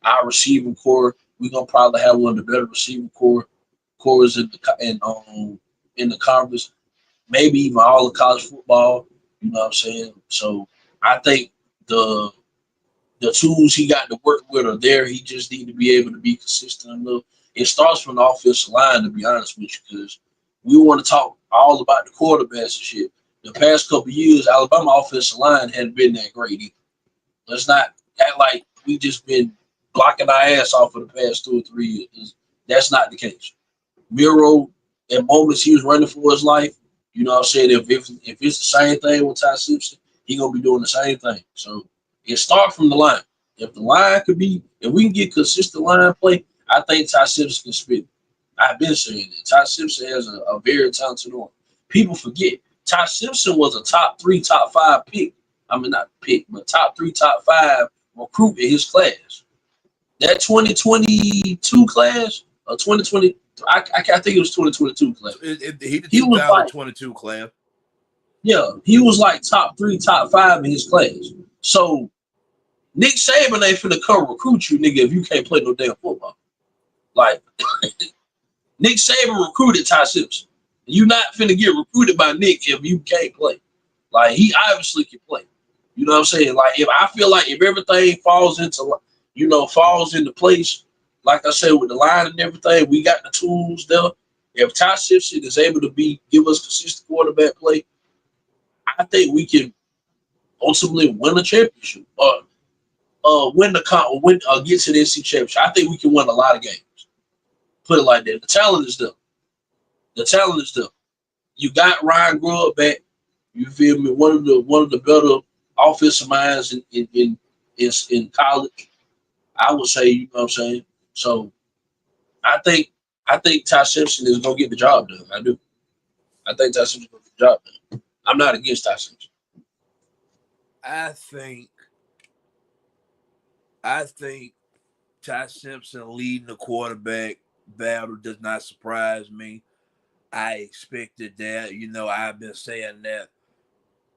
our receiving core, we're gonna probably have one of the better receiving cores in the conference, maybe even all of college football. You know what I'm saying? So I think the the tools he got to work with are there. He just need to be able to be consistent enough. It starts from the offensive line, to be honest with you, because we want to talk all about the quarterbacks and shit. The past couple of years, Alabama offensive line hadn't been that great either. Let's not act like we just been blocking our ass off for the past 2 or 3 years. That's not the case. Miro, at moments he was running for his life. You know what I'm saying? If it's the same thing with Ty Simpson, he gonna be doing the same thing. So it starts from the line. If the line could be, if we can get consistent line play, I think Ty Simpson can spit. I've been saying that. Ty Simpson has a very talented arm. People forget Ty Simpson was a top 3, top 5 pick. I mean, not pick, but top 3, top 5 recruit in his class. That 2022 class, or 2020, I think it was 2022 class. He the He was like, 2022 class. yeah, he was like top 3, top 5 in his class. So Nick Saban ain't finna come recruit you, nigga, if you can't play no damn football. Like, Nick Saban recruited Ty Simpson. You not finna get recruited by Nick if you can't play. Like, he obviously can play. You know what I'm saying? Like, if I feel like if everything falls into place, like I said, with the line and everything, we got the tools there. If Ty Simpson is able to give us consistent quarterback play, I think we can ultimately win a championship or get to the NC championship. I think we can win a lot of games. Put it like that. The talent is there. The talent is there. You got Ryan Grubb back. You feel me? One of the better offensive minds in college. I would say, you know what I'm saying? So I think Ty Simpson is gonna get the job done. I do. I think Ty Simpson is gonna get the job done. I'm not against Ty Simpson. I think I think Ty Simpson leading the quarterback battle does not surprise me. I expected that. I've been saying that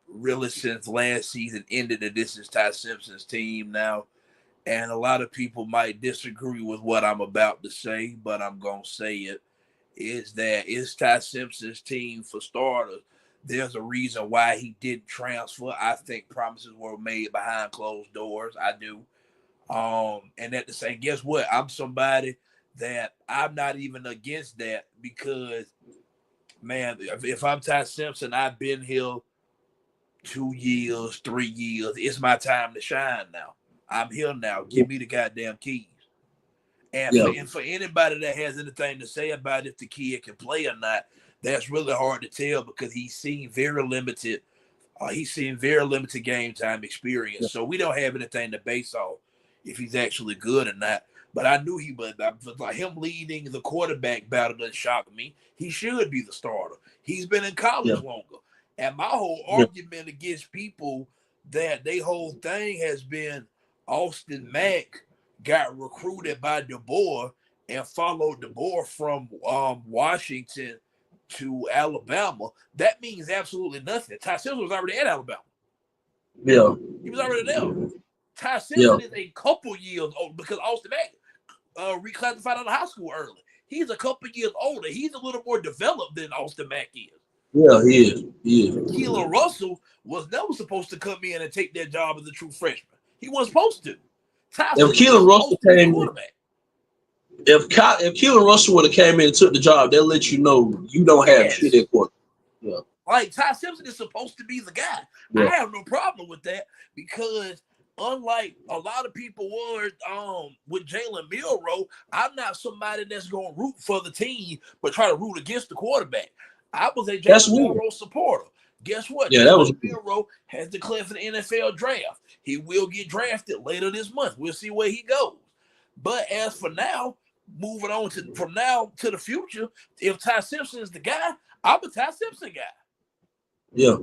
really since last season ended that this is Ty Simpson's team now. And a lot of people might disagree with what I'm about to say, but I'm going to say it. Is that it's Ty Simpson's team for starters. There's a reason why he didn't transfer. I think promises were made behind closed doors. I do. And at the same, guess what? I'm somebody that I'm not even against that because, man, if I'm Ty Simpson, I've been here 2 years, 3 years. It's my time to shine now. I'm here now. Give me the goddamn keys. And Yeah. for anybody that has anything to say about if the kid can play or not, that's really hard to tell because he's seen very limited game time experience. So we don't have anything to base off if he's actually good or not. But I knew he was like him leading the quarterback battle doesn't shock me. He should be the starter. He's been in Yeah. college longer. And my whole Yeah. argument against people that they whole thing has been Austin Mack got recruited by DeBoer and followed DeBoer from Washington to Alabama. That means absolutely nothing. Ty Simpson was already at Alabama. Yeah. He was already there. Ty Yeah. Simpson is a couple years old because Austin Mack reclassified out of high school early. He's a couple years older. He's a little more developed than Austin Mack is. Yeah, he is. He is. Keelan Russell was never supposed to come in and take that job as a true freshman. He wasn't supposed to. Ty If Simpson is Keelan Russell supposed to be the came in, quarterback. if Keelan Russell would have came in and took the job, they'll let you know you don't have shit Yes. at quarterback. Yeah. Like Ty Simpson is supposed to be the guy. I Yeah. have no problem with that because unlike a lot of people were with Jalen Milroe, I'm not somebody that's gonna root for the team but try to root against the quarterback. I was a That's Jalen weird. Milroe supporter. Guess what? Yeah, that was Jalen Milroe has declared for the NFL draft. He will get drafted later this month. We'll see where he goes. But as for now, moving on to from now to the future, if Ty Simpson is the guy, I'm a Ty Simpson guy. yeah.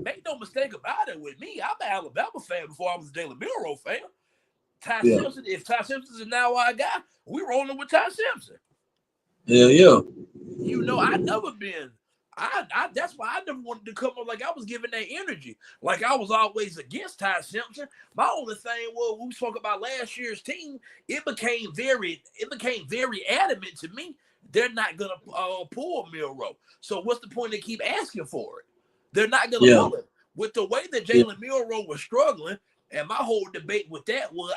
Make no mistake about it with me. I'm an Alabama fan before I was a Jalen Milroe fan. Ty Yeah. Simpson, if Ty Simpson is now our guy, we rolling with Ty Simpson. Yeah, yeah. You know, I never been. I that's why I never wanted to come up like I was giving that energy. Like I was always against Ty Simpson. My only thing was when we spoke about last year's team, it became very adamant to me. They're not gonna pull Milroe. So what's the point to keep asking for it? They're not gonna Yeah. pull it. With the way that Yeah. Jalen Milroe was struggling, and my whole debate with that was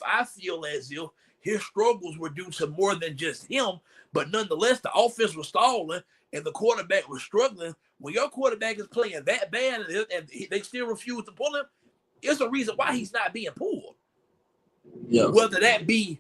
I feel as if his struggles were due to more than just him, but nonetheless, the offense was stalling and the quarterback was struggling. When your quarterback is playing that bad and they still refuse to pull him, it's a reason why he's not being pulled. Yeah. Whether that be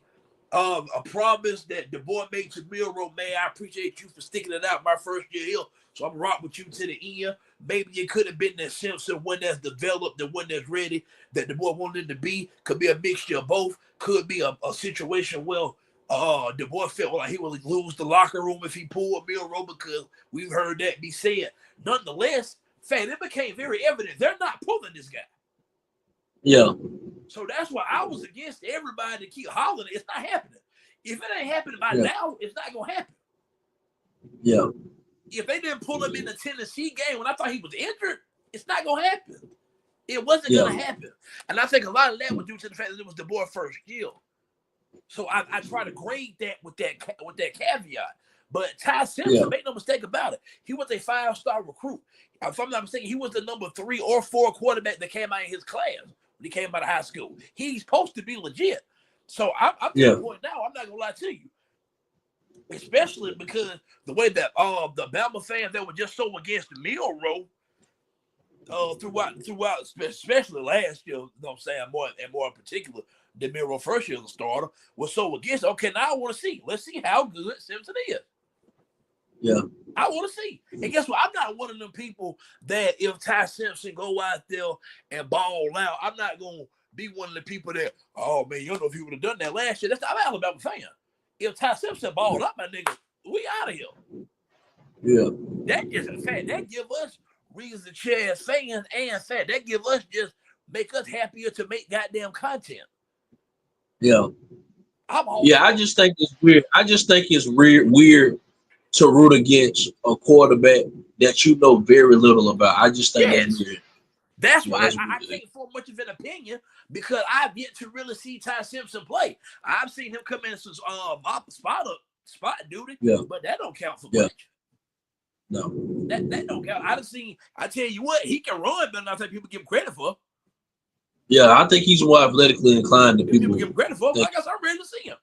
a promise that the boy made to Milroe, man, I appreciate you for sticking it out my first year here, so I'm rock with you to the end. Maybe it could have been that Simpson one that's developed, the one that's ready, that the boy wanted to be. Could be a mixture of both. Could be a situation where the boy felt like he would lose the locker room if he pulled Milroe because we've heard that be said. Nonetheless, fan, it became very evident they're not pulling this guy. Yeah. So that's why I was against everybody to keep hollering. It's not happening. If it ain't happening by Yeah. now, it's not gonna happen. Yeah. If they didn't pull him in the Tennessee game when I thought he was injured, it's not gonna happen. It wasn't gonna happen. And I think a lot of that was due to the fact that it was the boy first year. So I try to grade that with that caveat. But Ty Simpson, make no mistake about it, he was a 5-star recruit. If I'm not mistaken, he was the number 3 or 4 quarterback that came out in his class when he came out of high school. He's supposed to be legit. So I'm to the point now, I'm not gonna lie to you. Especially because the way that the Bama fans that were just so against Milroe throughout, especially last year, you know what I'm saying, more in particular, the Milroe first year as a starter, was so against. Okay, now I want to see. Let's see how good Simpson is. Yeah. I want to see. And guess what? I'm not one of them people that if Ty Simpson go out there and ball out, I'm not going to be one of the people that, oh, man, you don't know if he would have done that last year. I'm an Alabama fan. If Ty Simpson balled up, my nigga, we out of here. Yeah. That is a fact. That give us reasons to cheer as fans and fact. That give us just make us happier to make goddamn content. Yeah. Yeah, I just think it's weird. I just think it's weird to root against a quarterback that you know very little about. I just think that's weird. That's why I can't form much of an opinion because I've yet to really see Ty Simpson play. I've seen him come in as spot duty, but that don't count for much. No, that don't count. I tell you what, he can run better than I think people give him credit for. Yeah, I think he's more athletically inclined than people give him credit for. Like I said, I'm ready to see him.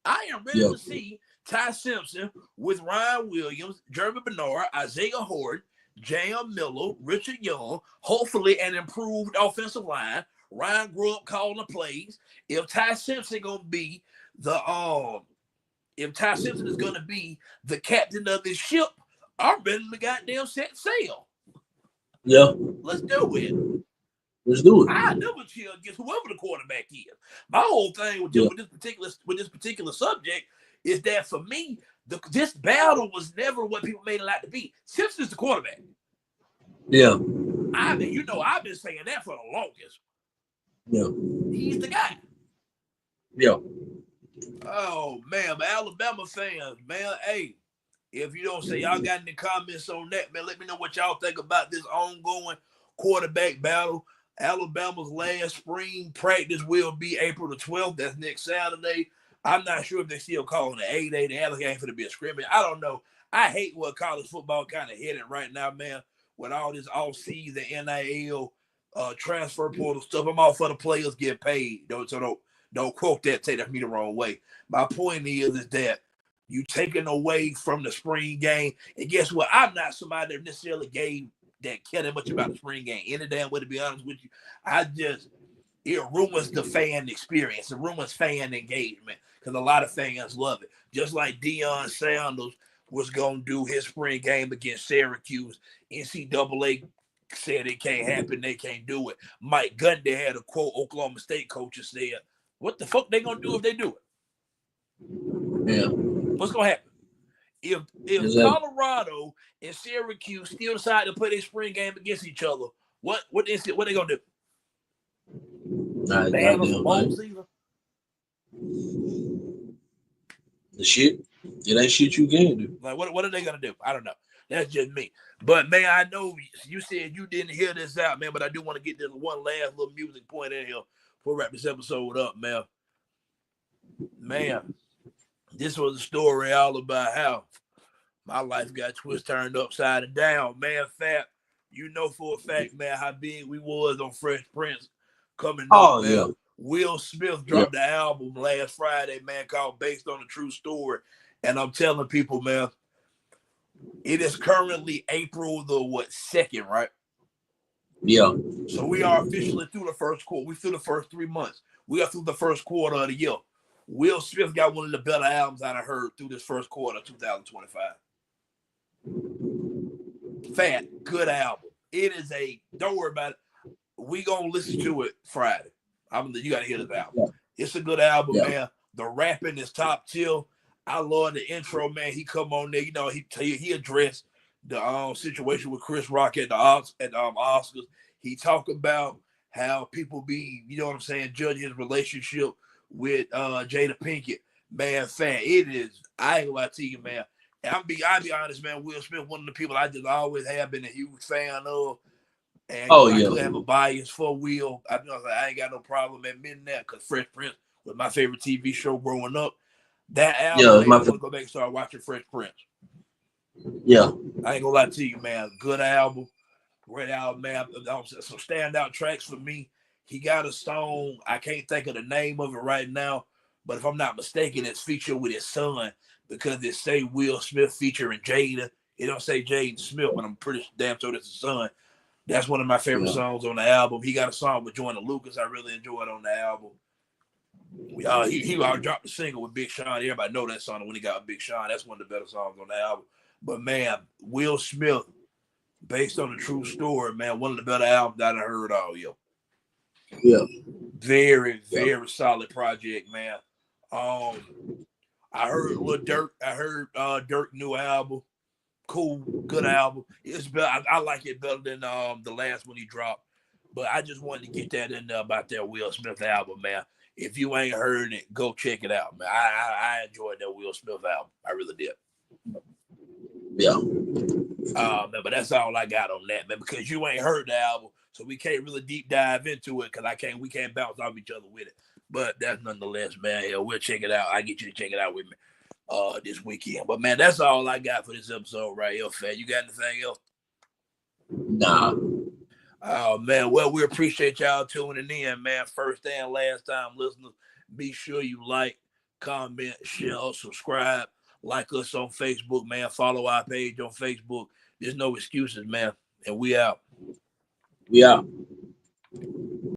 I am ready to see Ty Simpson with Ryan Williams, Jeremy Bernard, Isaiah Horde, Jam Miller, Richard Young, hopefully an improved offensive line. Ryan Grubb calling the plays. If Ty Simpson gonna be the if Ty Simpson is gonna be the captain of this ship, I'm ready to goddamn set sail. Yeah. Let's do it. Let's do it. I never cheer against whoever the quarterback is. My whole thing with this particular subject is that for me, this battle was never what people made it out to be. Simpson's the quarterback. Yeah. I've been saying that for the longest. Yeah. He's the guy. Yeah. Oh man, Alabama fans, man. Hey, if you don't say y'all got any comments on that, man, let me know what y'all think about this ongoing quarterback battle. Alabama's last spring practice will be April the 12th. That's next Saturday. I'm not sure if they're still calling it 8-8. The Alabama ain't going to be a scrimmage. I don't know. I hate what college football kind of headed right now, man. With all this off-season NIL, transfer portal stuff, I'm all for the players get paid. Don't quote that. Take that me the wrong way. My point is that you taking away from the spring game, and guess what? I'm not somebody that necessarily cared that much about the spring game. Any damn way, to be honest with you, it ruins the fan experience. It ruins fan engagement because a lot of fans love it. Just like Deion Sanders was going to do his spring game against Syracuse. NCAA said it can't happen. They can't do it. Mike Gundy had a quote Oklahoma State coaches said, what the fuck they going to do if they do it? Yeah. What's going to happen? If exactly. Colorado and Syracuse still decide to play their spring game against each other, what they going to do? They have a bowl season. The shit. It ain't shit you can do. Like, what are they gonna do? I don't know. That's just me. But man, I know you said you didn't hear this out, man. But I do want to get this one last little music point in here before we wrap this episode up, man. Man, this was a story all about how my life got turned upside and down. Man, Fat, you know for a fact, man, how big we was on Fresh Prince coming up, man. Yeah. Will Smith dropped the album last Friday, man, called Based on a True Story. And I'm telling people, man, it is currently April the 2nd, right? Yeah. So we are officially through the first quarter. We through the first 3 months. We are through the first quarter of the year. Will Smith got one of the better albums I heard through this first quarter of 2025. Fat, good album. It is don't worry about it. We gonna listen to it Friday. You gotta hear this album. Yeah. It's a good album, man. The rapping is top tier. I love the intro, man. He come on there, you know. He addressed the situation with Chris Rock at the Oscars. He talked about how people be, you know what I'm saying, judging his relationship with Jada Pinkett. Man, Fat, it is. I ain't gonna lie to you, man. I'll be honest, man. Will Smith, one of the people I just always have been a huge fan of. And I could have a bias for Will. I ain't got no problem admitting that because Fresh Prince was my favorite TV show growing up. That album made me want to go back and start watching Fresh Prince. Yeah. I ain't gonna lie to you, man. Good album. Great album, man. Some standout tracks for me. He got a song. I can't think of the name of it right now, but if I'm not mistaken, it's featured with his son because it say Will Smith featuring Jada. It don't say Jaden Smith, but I'm pretty damn sure it's his son. That's one of my favorite songs on the album. He got a song with Joyner Lucas I really enjoyed on the album. He dropped a single with Big Sean. Everybody know that song when he got Big Sean. That's one of the better songs on the album. But man, Will Smith, Based on a True Story, man, one of the better albums that I heard all year. Yeah. Very, very solid project, man. I heard Lil Durk. I heard Durk new album. Cool, good album. It's better. I like it better than the last one he dropped. But I just wanted to get that in there about that Will Smith album, man. If you ain't heard it, go check it out, man. I enjoyed that Will Smith album. I really did. Yeah. Man, but that's all I got on that, man. Because you ain't heard the album, so we can't really deep dive into it. Because we can't bounce off each other with it. But that's nonetheless, man. Yeah, we'll check it out. I get you to check it out with me. This weekend. But man, that's all I got for this episode right here, Fat. You got anything else? Nah. Oh man, well, we appreciate y'all tuning in, man. First and last time listeners. Be sure you like, comment, share, subscribe, like us on Facebook, man. Follow our page on Facebook. There's no excuses, man. And we out. We out.